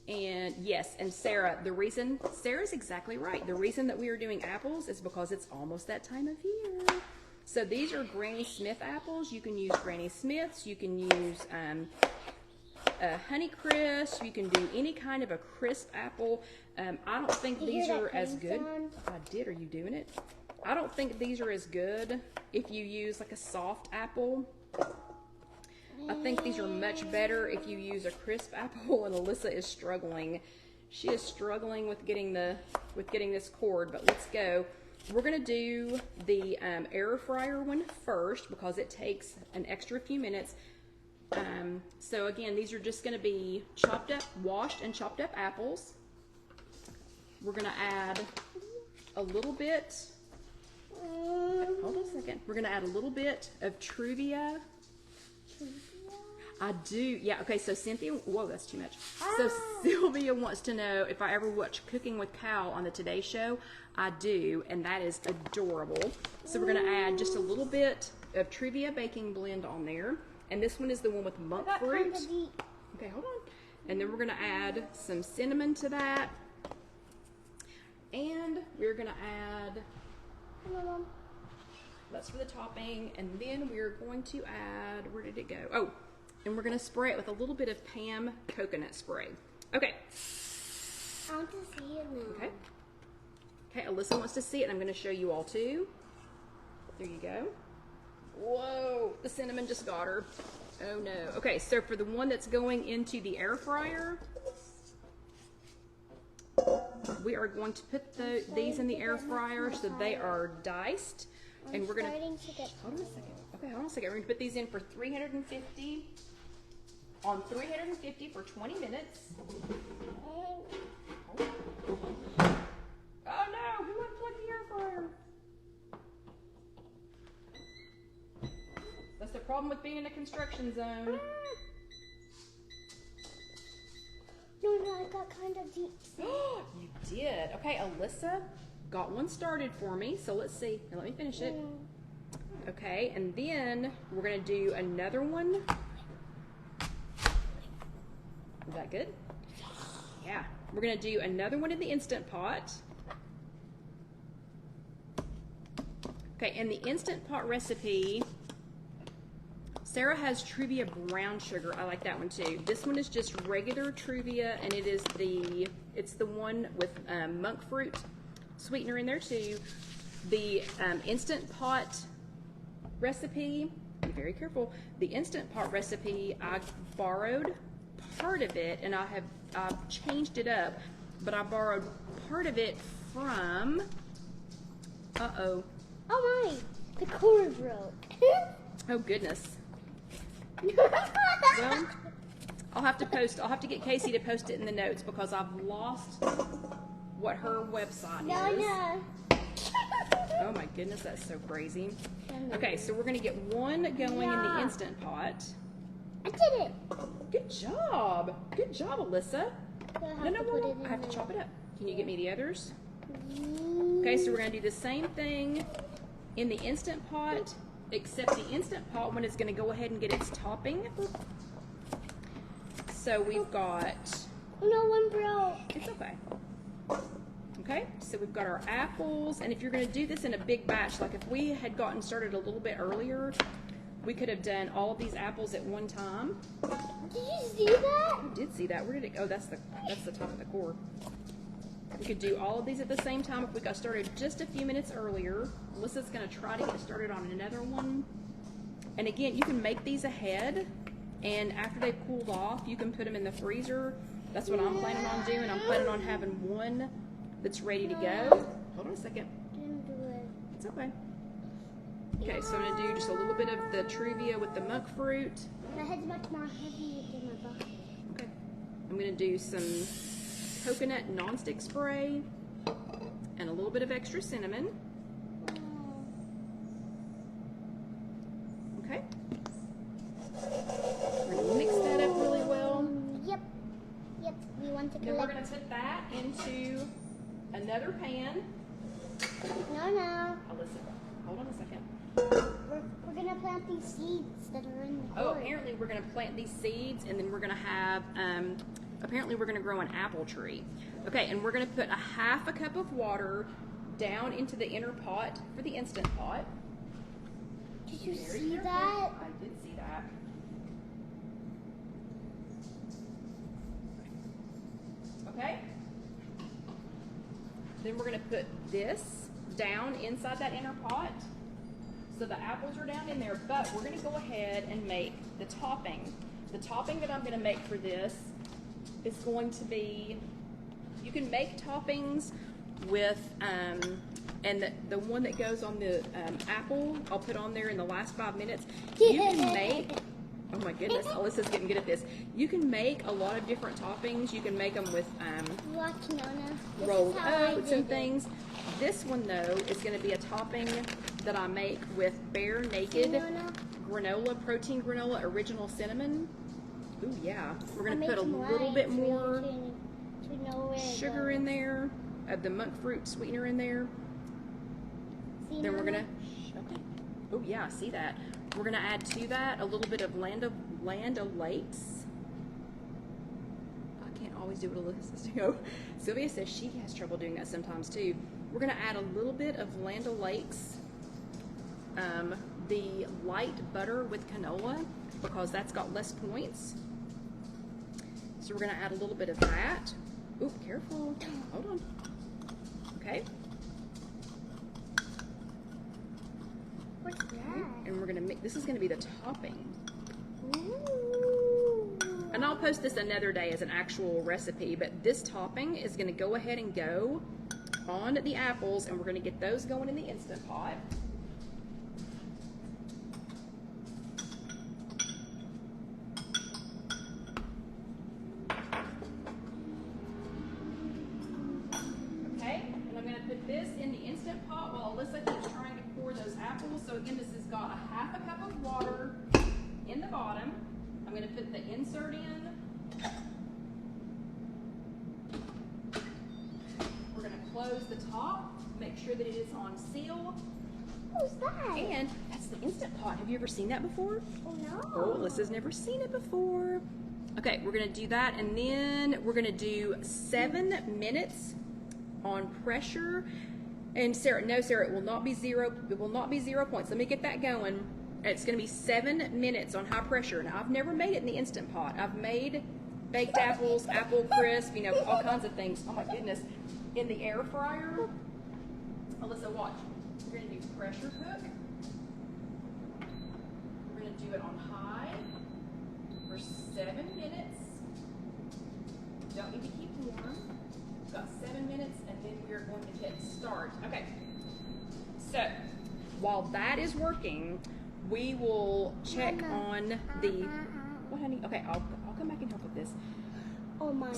And yes, and Sarah's exactly right. The reason that we are doing apples is because it's almost that time of year. So these are Granny Smith apples. You can use Granny Smiths. You can use Honey Crisp. You can do any kind of a crisp apple. I don't think these are as good. I did. Are you doing it? I don't think these are as good if you use like a soft apple. I think these are much better if you use a crisp apple, and Alyssa is struggling. She is struggling with getting this cord, but let's go. We're going to do the air fryer one first because it takes an extra few minutes. So again, these are just going to be washed and chopped up apples. We're going to add a little bit, hold on a second. We're going to add a little bit of Truvia. I do, yeah, okay, so Cynthia, whoa, that's too much. So Sylvia wants to know if I ever watch Cooking with Cal on the Today Show. I do, and that is adorable. So we're gonna add just a little bit of Truvia baking blend on there. And this one is the one with monk fruit. Okay, hold on. And then we're gonna add some cinnamon to that. And we're gonna add, that's for the topping. And then we're going to add, where did it go? Oh, and we're going to spray it with a little bit of Pam coconut spray. Okay. I want to see it now. Okay. Okay, Alyssa wants to see it, and I'm going to show you all too. There you go. Whoa, the cinnamon just got her. Oh no. Okay, so for the one that's going into the air fryer, we are going to put these in the air fryer so they are diced. And we're going to, hold on a second. Okay, hold on a second. We're going to put these in for 350, on 350 for 20 minutes. Oh no, who unplugged the air fryer? That's the problem with being in a construction zone. No, I got kind of deep. You did. Okay, Alyssa got one started for me, so let's see. Now let me finish it. Okay, and then we're going to do another one. Is that good? Yeah. We're going to do another one in the Instant Pot. Okay, in the Instant Pot recipe, Sarah has Truvia brown sugar. I like that one too. This one is just regular Truvia, and it's the one with monk fruit sweetener in there too. The Instant Pot recipe, be very careful. The Instant Pot recipe, I borrowed part of it, and I've changed it up, but I borrowed part of it from. Oh my! The cord broke. Oh goodness. Well, I'll have to get Casey to post it in the notes because I've lost what her website is. No. Oh my goodness, that's so crazy. Okay, so we're going to get one going in the Instant Pot. I did it. Good job. Good job, Alyssa. No, I have to chop it up. Can you get me the others? Okay, so we're going to do the same thing in the Instant Pot, except the Instant Pot one is going to go ahead and get its topping. So we've got... No, one broke. It's okay. Okay, so we've got our apples, and if you're going to do this in a big batch, like if we had gotten started a little bit earlier, we could have done all of these apples at one time. Did you see that? I did see that. Where did it go? That's the top of the core. We could do all of these at the same time if we got started just a few minutes earlier. Alyssa's going to try to get started on another one. And again, you can make these ahead, and after they've cooled off, you can put them in the freezer. That's what I'm planning on doing. I'm planning on having one that's ready to go. Hold on a second. Didn't do it. It's okay. Okay, so I'm going to do just a little bit of the Truvia with the monk fruit. My head's much more heavy than my body. Okay. I'm going to do some coconut nonstick spray and a little bit of extra cinnamon. Okay. We're going to mix that up really well. Yep. We want to Then we're going to put that into another pan. No. Alyssa, hold on a second. We're going to plant these seeds that are in the Oh, cord. apparently we're going to plant these seeds, and then we're going to have, apparently we're going to grow an apple tree. Okay, and we're going to put a half a cup of water down into the inner pot for the Instant Pot. Did you Very see careful. that? I did see that. Okay. Then we're going to put this down inside that inner pot. So the apples are down in there, but we're going to go ahead and make the topping. The topping that I'm going to make for this is going to be, you can make toppings with, and the one that goes on the apple, I'll put on there in the last 5 minutes. You can make, oh my goodness, Alyssa's getting good at this. You can make a lot of different toppings. You can make them with Watch, Nona. This rolled is how I oats did and it. things. This one, though, is going to be a topping that I make with Bare Naked Nona? granola, protein granola, original cinnamon. Ooh, yeah. We're going I to put a made some little bit lines for you more to know where it sugar goes. in there, of the monk fruit sweetener in there. See, Then we're Nona? going to, okay. Oh, yeah, I see that. We're going to add to that a little bit of Land O'Lakes. I can't always do what Alyssa says to go. Sylvia says she has trouble doing that sometimes too. We're going to add a little bit of Land O'Lakes, the light butter with canola, because that's got less points. So we're going to add a little bit of that. Oop, careful. Hold on. Okay. This is going to be the topping. Ooh. And I'll post this another day as an actual recipe, but this topping is going to go ahead and go on the apples, and we're going to get those going in the Instant Pot. Okay, and I'm going to put this in the Instant Pot while Alyssa keeps trying to pour those apples. So again, this has got a half a cup of water in the bottom. I'm going to put the insert in. We're going to close the top, make sure that it is on seal. Who's that? And that's the Instant Pot. Have you ever seen that before? Oh no. Oh, Alyssa's never seen it before. Okay, we're going to do that, and then we're going to do 7 minutes on pressure. And Sarah, no, Sarah, it will not be 0. It will not be 0 points. Let me get that going. It's going to be 7 minutes on high pressure. Now, I've never made it in the Instant Pot. I've made baked apples, apple crisp, you know, all kinds of things. Oh my goodness. In the air fryer. Alyssa, watch. We're going to do pressure cook. We're going to do it on high for 7 minutes. Don't need to keep warm. We've got 7 minutes, and then we're going to hit start. Okay. So, while that is working, we will check on the. What, honey? Okay, I'll come back and help with this. Oh my.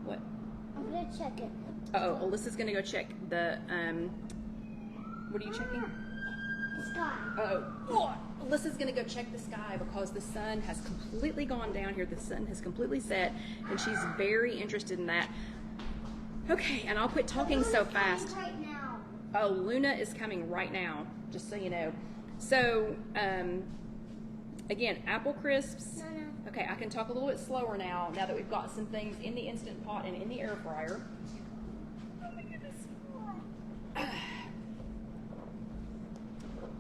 What? I'm gonna check it. Uh oh, Alyssa's gonna go check the. What are you checking? The sky. Oh, Alyssa's gonna go check the sky because the sun has completely gone down here. The sun has completely set, and she's very interested in that. Okay, and I'll quit talking so fast. Right now. Oh, Luna is coming right now, just so you know. So, again, apple crisps. No. Okay, I can talk a little bit slower now that we've got some things in the Instant Pot and in the air fryer. Oh my goodness.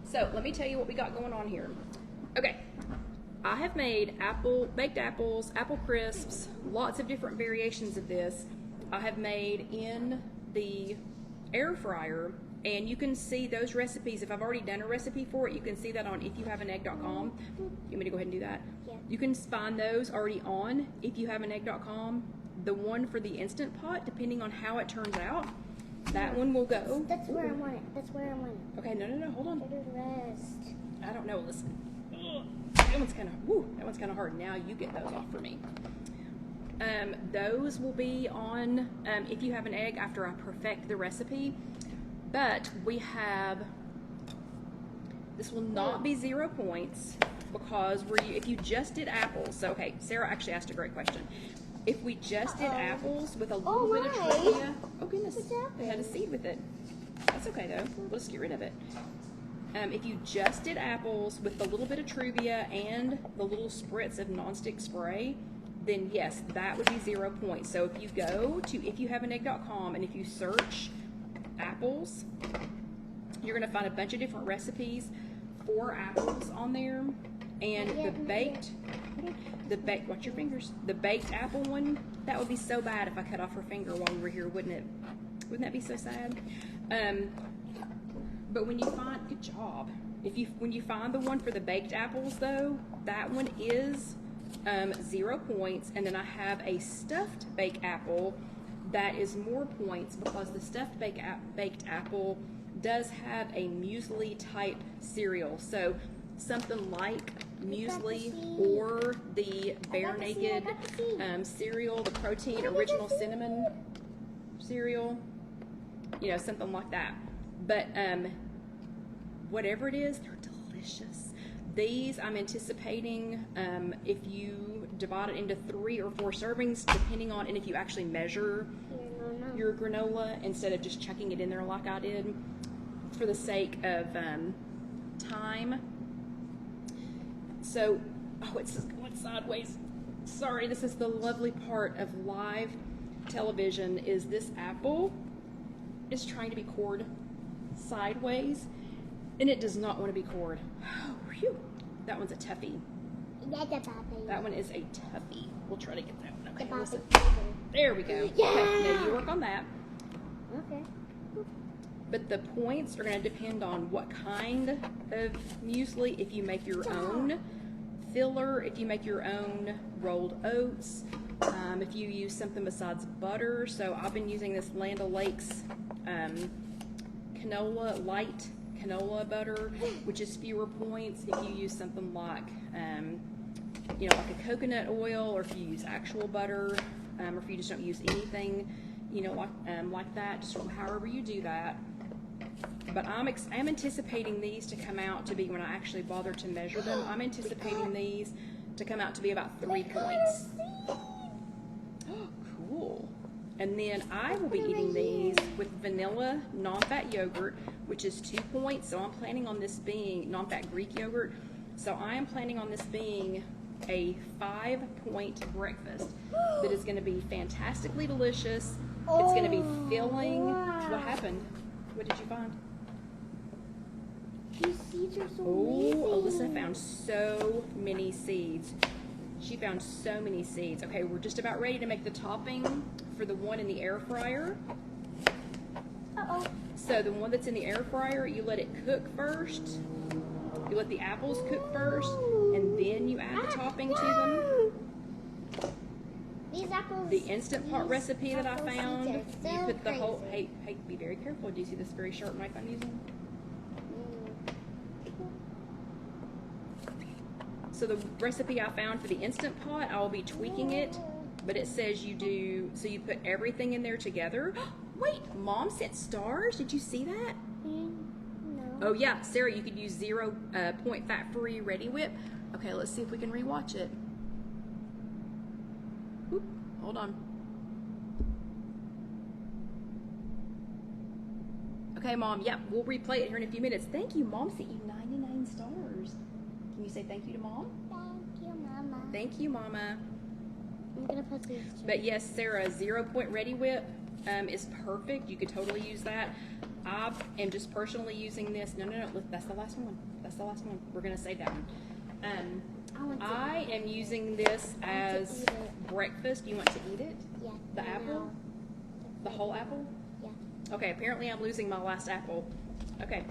So, let me tell you what we got going on here. Okay, I have made baked apples, apple crisps, lots of different variations of this. I have made in the air fryer, and you can see those recipes. If I've already done a recipe for it, you can see that on IfYouHaveAnEgg.com. You want me to go ahead and do that? Yeah. You can find those already on IfYouHaveAnEgg.com. The one for the Instant Pot, depending on how it turns out, that one will go. That's where I want it. That's where I want it. Okay, no, hold on. Let it rest. I don't know, listen. That one's kind of hard. Now you get those off for me. Those will be on If You Have an Egg after I perfect the recipe. But we have, this will not be 0 points because if you just did apples, so okay, Sarah actually asked a great question. If we just did apples with a little bit of trivia, oh goodness, I had a seed with it. That's okay though, we'll just get rid of it. If you just did apples with a little bit of trivia and the little spritz of nonstick spray, then yes, that would be 0 points. So if you go to IfYouHaveAnEgg.com and if you search apples, you're going to find a bunch of different recipes for apples on there. And watch your fingers. The baked apple one, that would be so bad if I cut off her finger while we were here, wouldn't it? Wouldn't that be so sad? But when you find, good job. When you find the one for the baked apples though, that one is 0 points. And then I have a stuffed baked apple that is more points because the stuffed baked apple does have a muesli type cereal. So something like muesli or the Bare Naked cereal, the protein original cinnamon cereal, you know, something like that. But whatever it is, they're delicious. These I'm anticipating if you divide it into 3 or 4 servings, depending on, and if you actually measure your granola instead of just chucking it in there like I did, for the sake of time. So, oh, it's going sideways. Sorry, this is the lovely part of live television, is this apple is trying to be cored sideways, and it does not want to be cored. Oh, whew. That one's a toughie. That one is a toughie. We'll try to get that one. Okay, listen. There we go. Yeah. Okay, now you work on that. Okay. but the points are going to depend on what kind of muesli. If you make your own filler, if you make your own rolled oats, if you use something besides butter. So I've been using this Land O'Lakes canola, light canola butter, which is fewer points. If you use something like, you know, like a coconut oil, or if you use actual butter, or if you just don't use anything, you know, like that, just however you do that. But I'm anticipating these to come out to be, when I actually bother to measure them, I'm anticipating these to come out to be about 3 points. Cool. And then I will be eating these with vanilla non-fat yogurt, which is 2 points. So I'm planning on this being non-fat Greek yogurt. So I am planning on this being a 5-point breakfast that is going to be fantastically delicious. It's going to be filling. Wow. What happened? What did you find? These seeds are so Oh, amazing. Alyssa found so many seeds. She found so many seeds. Okay, we're just about ready to make the topping for the one in the air fryer. Uh-oh. So the one that's in the air fryer, you let it cook first. You let the apples cook first, and then you add the topping to them. These apples. The Instant Pot recipe that I apple found, seeds you are so put the whole, crazy. hey, be very careful. Do you see this very sharp knife I'm using? So the recipe I found for the Instant Pot, I will be tweaking it, but it says you do, so you put everything in there together. Wait, Mom sent stars. Did you see that? No. Oh yeah, Sarah, you could use 0 point fat-free Ready Whip. Okay, let's see if we can rewatch it. Oop, hold on. Okay, Mom, yep, we'll replay it here in a few minutes. Thank you, Mom sent you 99 stars. Can you say thank you to Mom? Thank you, Mama. Thank you, Mama. I'm gonna put these. But yes, Sarah, 0 point Ready Whip is perfect. You could totally use that. I am just personally using this. No, that's the last one. That's the last one. We're gonna save that one. I am using this as breakfast. You want to eat it? Yeah. The apple? The whole apple? Yeah. Okay, apparently I'm losing my last apple. Okay,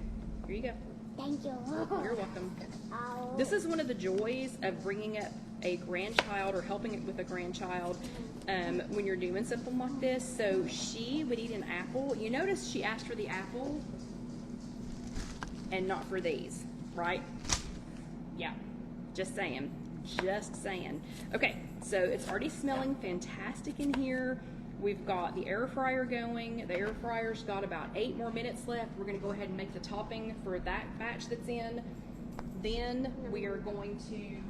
here you go. Thank you. You're welcome. Ow. This is one of the joys of bringing up a grandchild or helping it with a grandchild when you're doing something like this. So she would eat an apple. You notice she asked for the apple and not for these, right? Yeah, just saying. Just saying. Okay, so it's already smelling fantastic in here. We've got the air fryer going. The air fryer's got about 8 more minutes left. We're going to go ahead and make the topping for that batch that's in. Then we are going to,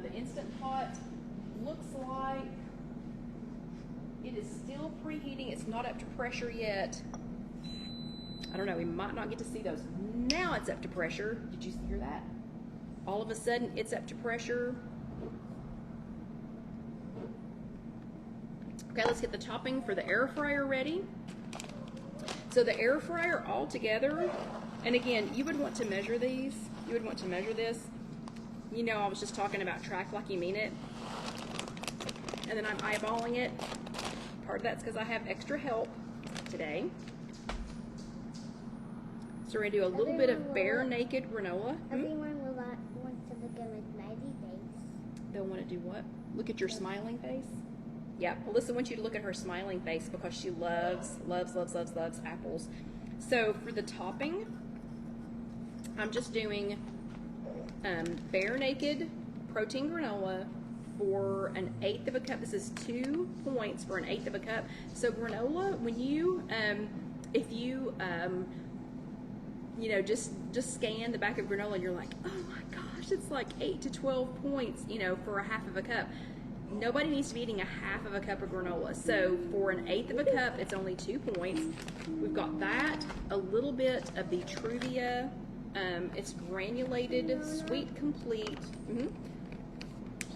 the Instant Pot looks like it is still preheating. It's not up to pressure yet. I don't know, we might not get to see those. Now it's up to pressure. Did you hear that? All of a sudden, it's up to pressure. Okay, let's get the topping for the air fryer ready. So the air fryer all together, and again, you would want to measure these. You would want to measure this. You know, I was just talking about track like you mean it. And then I'm eyeballing it. Part of that's because I have extra help today. So we're gonna do a little bit of bare naked granola. Everyone will want to look at my smiley face. They'll want to do what? Look at your smiling face? Yeah, Alyssa wants you to look at her smiling face because she loves apples. So for the topping, I'm just doing bare naked protein granola for 1/8 of a cup. This is 2 points for 1/8 of a cup. So granola, when you, if you, you know, just scan the back of granola and you're like, oh my gosh, it's like 8 to 12 points, you know, for 1/2 of a cup. Nobody needs to be eating 1/2 of a cup of granola. So for 1/8 of a cup, it's only 2 points. We've got that, a little bit of the Truvia. It's granulated, sweet, complete,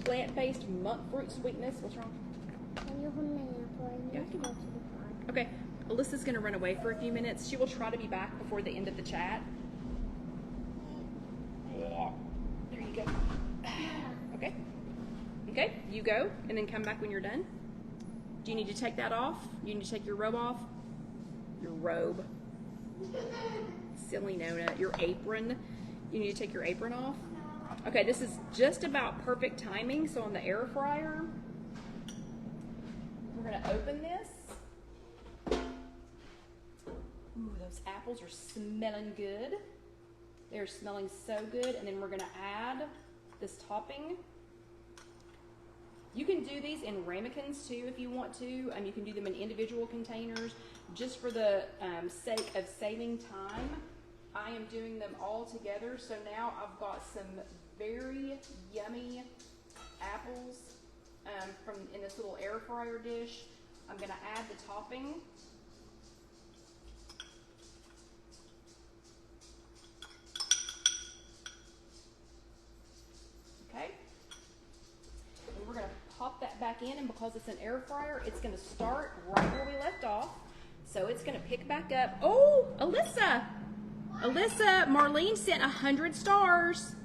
plant-based monk fruit sweetness. What's wrong? Can you hold my apple? I need to go to the park. Okay, Alyssa's going to run away for a few minutes. She will try to be back before the end of the chat. There you go. Okay. Okay, you go, and then come back when you're done. Do you need to take that off? Do you need to take your robe off? Your robe. Silly Nona. Your apron. You need to take your apron off. Okay, this is just about perfect timing. So on the air fryer, we're going to open this. Ooh, those apples are smelling good. They're smelling so good. And then we're going to add this topping. You can do these in ramekins too if you want to. You can do them in individual containers. Just for the sake of saving time, I am doing them all together. So now I've got some very yummy apples in this little air fryer dish. I'm going to add the topping. Okay. And we're going to pop that back in, and because it's an air fryer, it's going to start right where we left off. So it's going to pick back up. Oh, Alyssa! Alyssa, Marlene sent 100 stars.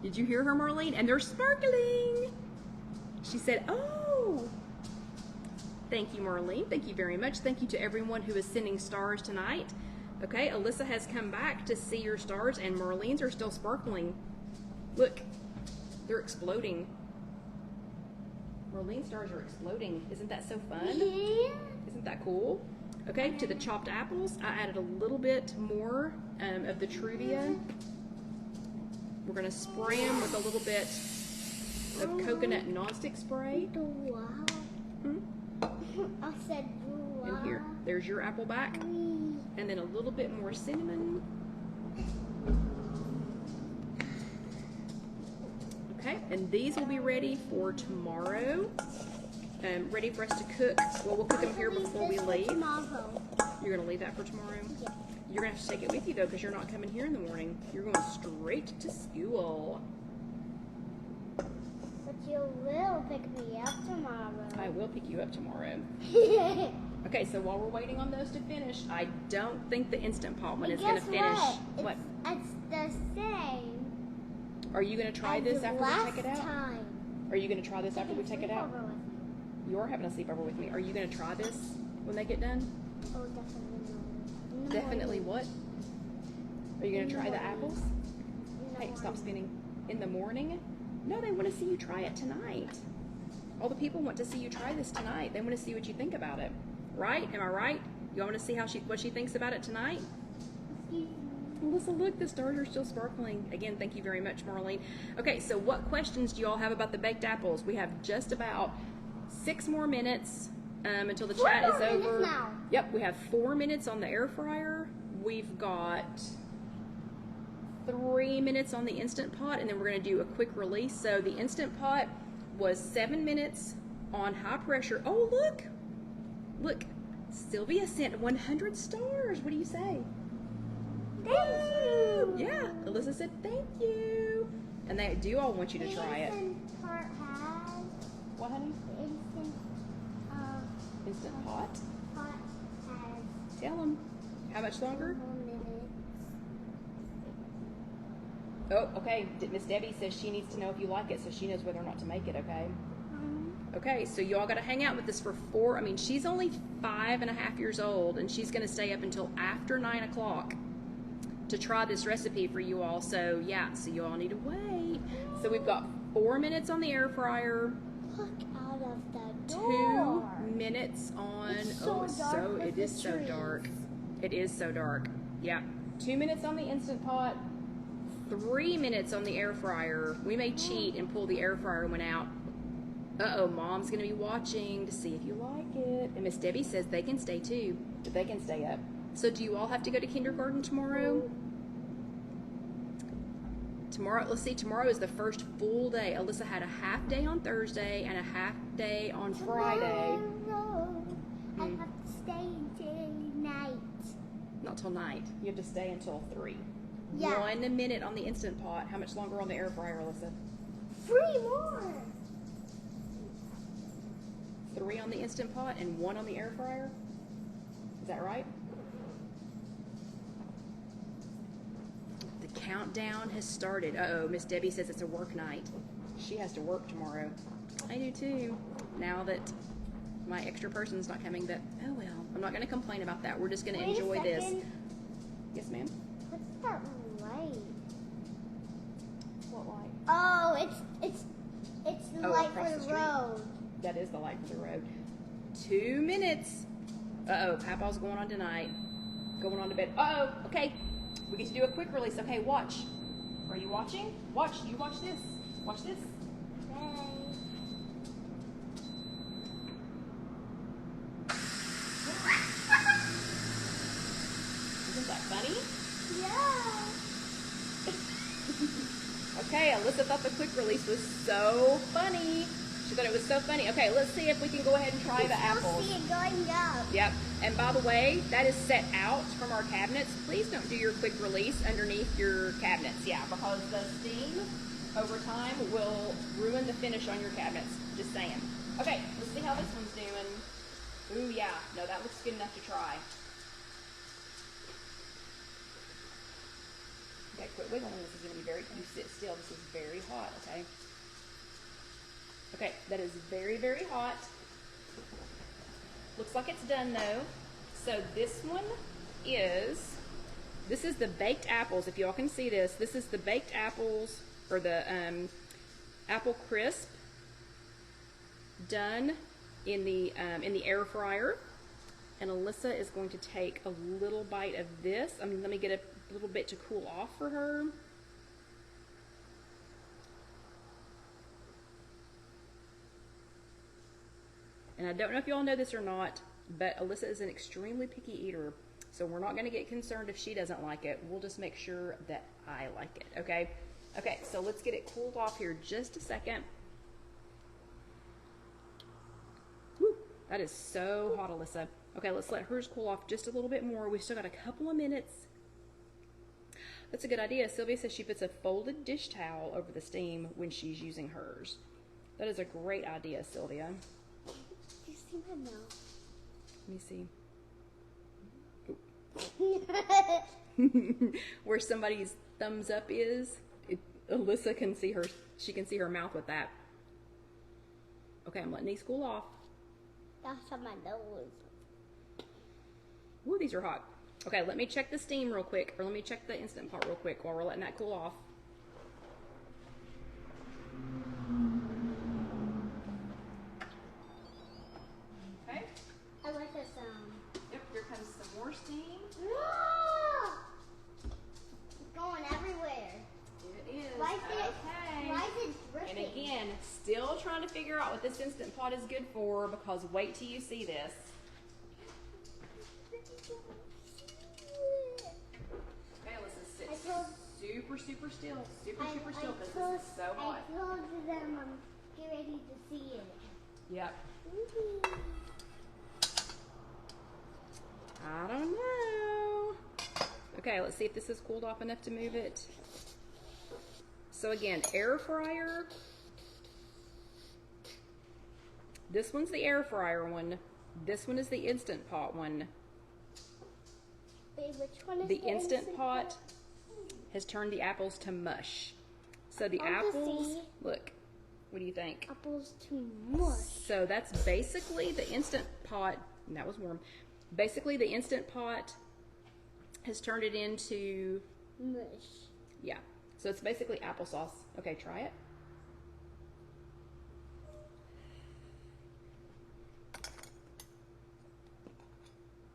Did you hear her, Marlene? And they're sparkling. She said, oh. Thank you, Marlene. Thank you very much. Thank you to everyone who is sending stars tonight. Okay, Alyssa has come back to see your stars, and Marlene's are still sparkling. Look, they're exploding. Marlene's stars are exploding. Isn't that so fun? Yeah. Isn't that cool? Okay, to the chopped apples, I added a little bit more of the Truvia. We're going to spray them with a little bit of coconut nonstick spray. Wow. I said wow. And here, there's your apple back. And then a little bit more cinnamon. Okay, and these will be ready for tomorrow. Ready for us to cook. Well, we'll cook them here before we leave. You're going to leave that for tomorrow? Yeah. You're going to have to take it with you, though, because you're not coming here in the morning. You're going straight to school. But you will pick me up tomorrow. I will pick you up tomorrow. Okay, so while we're waiting on those to finish, I don't think the Instant Pot one is going to finish. What? It's the same. Are you going to try this after we take it out? Time. Are you going to try this after we take it out? Sleepover with me. You're having a sleepover with me. Are you going to try this when they get done? Oh, definitely no. Definitely what? Are you going to try the apples? Hey, stop morning. spinning. In the morning? No, they want to see you try it tonight. All the people want to see you try this tonight. They want to see what you think about it. Right? Am I right? You want to see what she thinks about it tonight? Melissa, look, the stars are still sparkling. Again, thank you very much, Marlene. Okay, so what questions do you all have about the baked apples? We have just about 6 more minutes until the chat is over. Now. Yep, we have 4 minutes on the air fryer. We've got 3 minutes on the Instant Pot, and then we're going to do a quick release. So the Instant Pot was 7 minutes on high pressure. Oh, look. Look. Sylvia sent 100 stars. What do you say? Thank you. Yeah, Alyssa said thank you. And they do all want you to try it. Instant Pot has What, honey? Instant Pot? Pot has Tell them. How much longer? 4 minutes. Oh, okay. Miss Debbie says she needs to know if you like it, so she knows whether or not to make it, okay? Okay, so you all got to hang out with this for she's only 5.5 years old, and she's going to stay up until after 9 o'clock to try this recipe for you all. So, yeah, so you all need to wait. So we've got 4 minutes on the air fryer. Look out of the door. 2 minutes on, It's so it is so dark. It is so dark. Yeah. 2 minutes on the Instant Pot. 3 minutes on the air fryer. We may cheat and pull the air fryer one out. Uh-oh, Mom's going to be watching to see if you like it. And Miss Debbie says they can stay too, but they can stay up. So do you all have to go to kindergarten tomorrow? Tomorrow, let's see, tomorrow is the first full day. Alyssa had a half day on Thursday and a half day on Friday. I have to stay until night. Not till night. You have to stay until 3. Yeah. 1 minute on the Instant Pot. How much longer on the air fryer, Alyssa? 3 more. 3 on the Instant Pot and 1 on the air fryer? Is that right? The countdown has started. Uh-oh, Miss Debbie says it's a work night. She has to work tomorrow. I do too. Now that my extra person's not coming, but oh well. I'm not going to complain about that. We're just going to Wait a enjoy this. second. Yes, ma'am? What's that light? What light? Oh, it's the Oh, light across for the the street. road. That is the light for the road. 2 minutes. Uh-oh, Papa's going on tonight. Going on to bed. Uh-oh, okay. We get to do a quick release. Okay, watch. Are you watching? Watch. You watch this. Watch this. Okay. Isn't that funny? Yeah. Okay, Alyssa thought the quick release was so funny. She thought it was so funny. Okay, let's see if we can go ahead and try the I apples. see it going up. Yep. And by the way, that is set out from our cabinets. Please don't do your quick release underneath your cabinets. Yeah, because the steam over time will ruin the finish on your cabinets. Just saying. Okay, let's see how this one's doing. Ooh, yeah. No, that looks good enough to try. Okay, quit wiggling. This is going to be very, you sit still. This is very hot, okay? Okay, that is very, very hot. Looks like it's done though. So this one is, this is the baked apples. If y'all can see this, this is the baked apples, or the apple crisp done in the air fryer. And Alyssa is going to take a little bite of this. Let me get a little bit to cool off for her. And I don't know if y'all know this or not, but Alyssa is an extremely picky eater. So we're not going to get concerned if she doesn't like it. We'll just make sure that I like it, okay? Okay, so let's get it cooled off here just a second. Woo, that is so hot, Alyssa. Okay, let's let hers cool off just a little bit more. We've still got a couple of minutes. That's a good idea. Sylvia says she puts a folded dish towel over the steam when she's using hers. That is a great idea, Sylvia. Do you see my mouth? Let me see. Where somebody's thumbs up is, Alyssa can see her. She can see her mouth with that. Okay, I'm letting these cool off. That's on my nose. Ooh, these are hot. Okay, let me check the steam real quick, or let me check the Instant Pot real quick while we're letting that cool off. Okay. I like the sound. Yep, here comes some more steam. No! It's going everywhere. It is. Why is it And dripping? again, still trying to figure out what this Instant Pot is good for, because wait till you see this. Okay, Alyssa, sit super, super still. Super still, because this is so hot. I told them I'm get ready to see it. Yep. I don't know. Okay, let's see if this is cooled off enough to move it. So again, air fryer. This one's the air fryer one. This one is the Instant Pot one. Wait, which one is The Instant Pot has turned the apples to mush. So the I want to apples, see. look, what do you think? Apples to mush. So that's basically the Instant Pot, and that was warm. Basically the Instant Pot has turned it into, Mush. yeah. So it's basically applesauce. Okay, try it.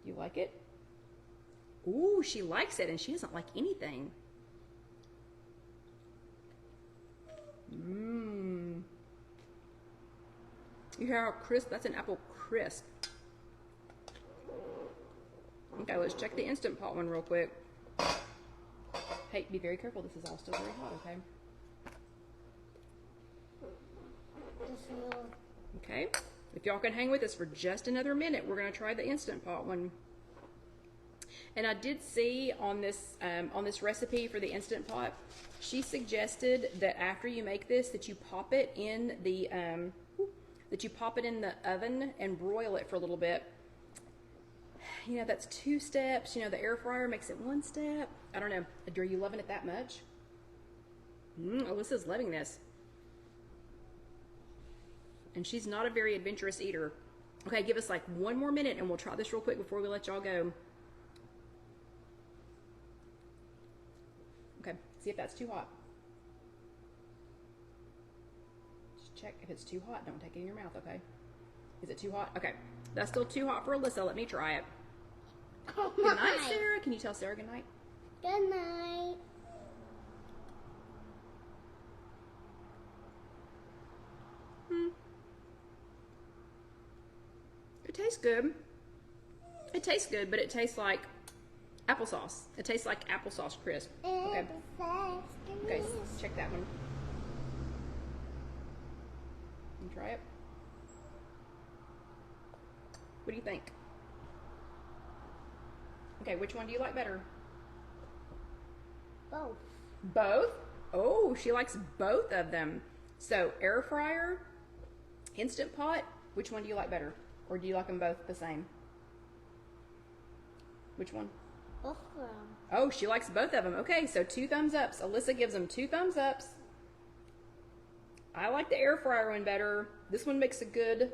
You like it? Ooh, she likes it, and she doesn't like anything. Mmm. You hear how crisp? That's an apple crisp. Okay, let's check the Instant Pot one real quick. Hey, be very careful. This is all still very hot, okay? Okay. If y'all can hang with us for just another minute, we're going to try the Instant Pot one. And I did see on this recipe for the Instant Pot, she suggested that after you make this, that you pop it in the oven and broil it for a little bit. You know, that's 2 steps. You know, the air fryer makes it 1 step. I don't know. Are you loving it that much? Alyssa's loving this. And she's not a very adventurous eater. Okay, give us like 1 more minute and we'll try this real quick before we let y'all go. Okay, see if that's too hot. Just check if it's too hot. Don't take it in your mouth, okay? Is it too hot? Okay, that's still too hot for Alyssa. Let me try it. Oh Good night, Sarah. Can you tell Sarah good night? Good night. It tastes good. It tastes good, but it tastes like applesauce. It tastes like applesauce crisp. Okay. Okay, check that one. You try it. What do you think? Okay, which one do you like better? Both. Both? Oh, she likes both of them. So, air fryer, Instant Pot, which one do you like better? Or do you like them both the same? Which one? Both of them. Oh, she likes both of them. Okay, so 2 thumbs ups. Alyssa gives them 2 thumbs ups. I like the air fryer one better. This one makes a good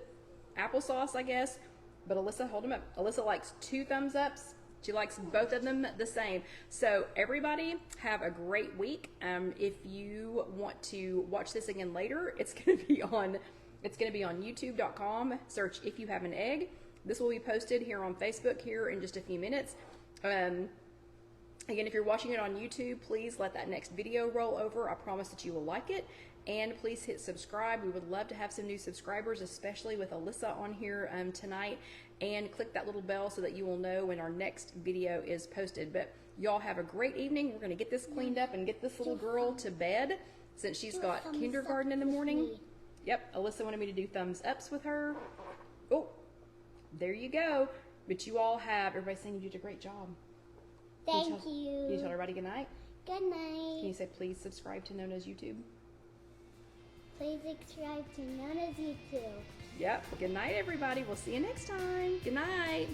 applesauce, I guess. But Alyssa, hold them up. Alyssa likes 2 thumbs ups. She likes both of them the same. So everybody have a great week. If you want to watch this again later, it's going to be on youtube.com. Search If You Have an Egg. This will be posted here on Facebook here in just a few minutes. Again, if you're watching it on YouTube, please let that next video roll over. I promise that you will like it. And please hit subscribe. We would love to have some new subscribers, especially with Alyssa on here tonight. And click that little bell so that you will know when our next video is posted. But y'all have a great evening. We're going to get this cleaned up and get this little girl to bed since she's got kindergarten in the morning. Yep, Alyssa wanted me to do thumbs ups with her. Oh, there you go. But you all have, everybody's saying you did a great job. Thank Can you. you tell everybody good night? Good night. Can you say please subscribe to Nona's YouTube? Please subscribe to Nona's YouTube. Yep. Good night, everybody. We'll see you next time. Good night.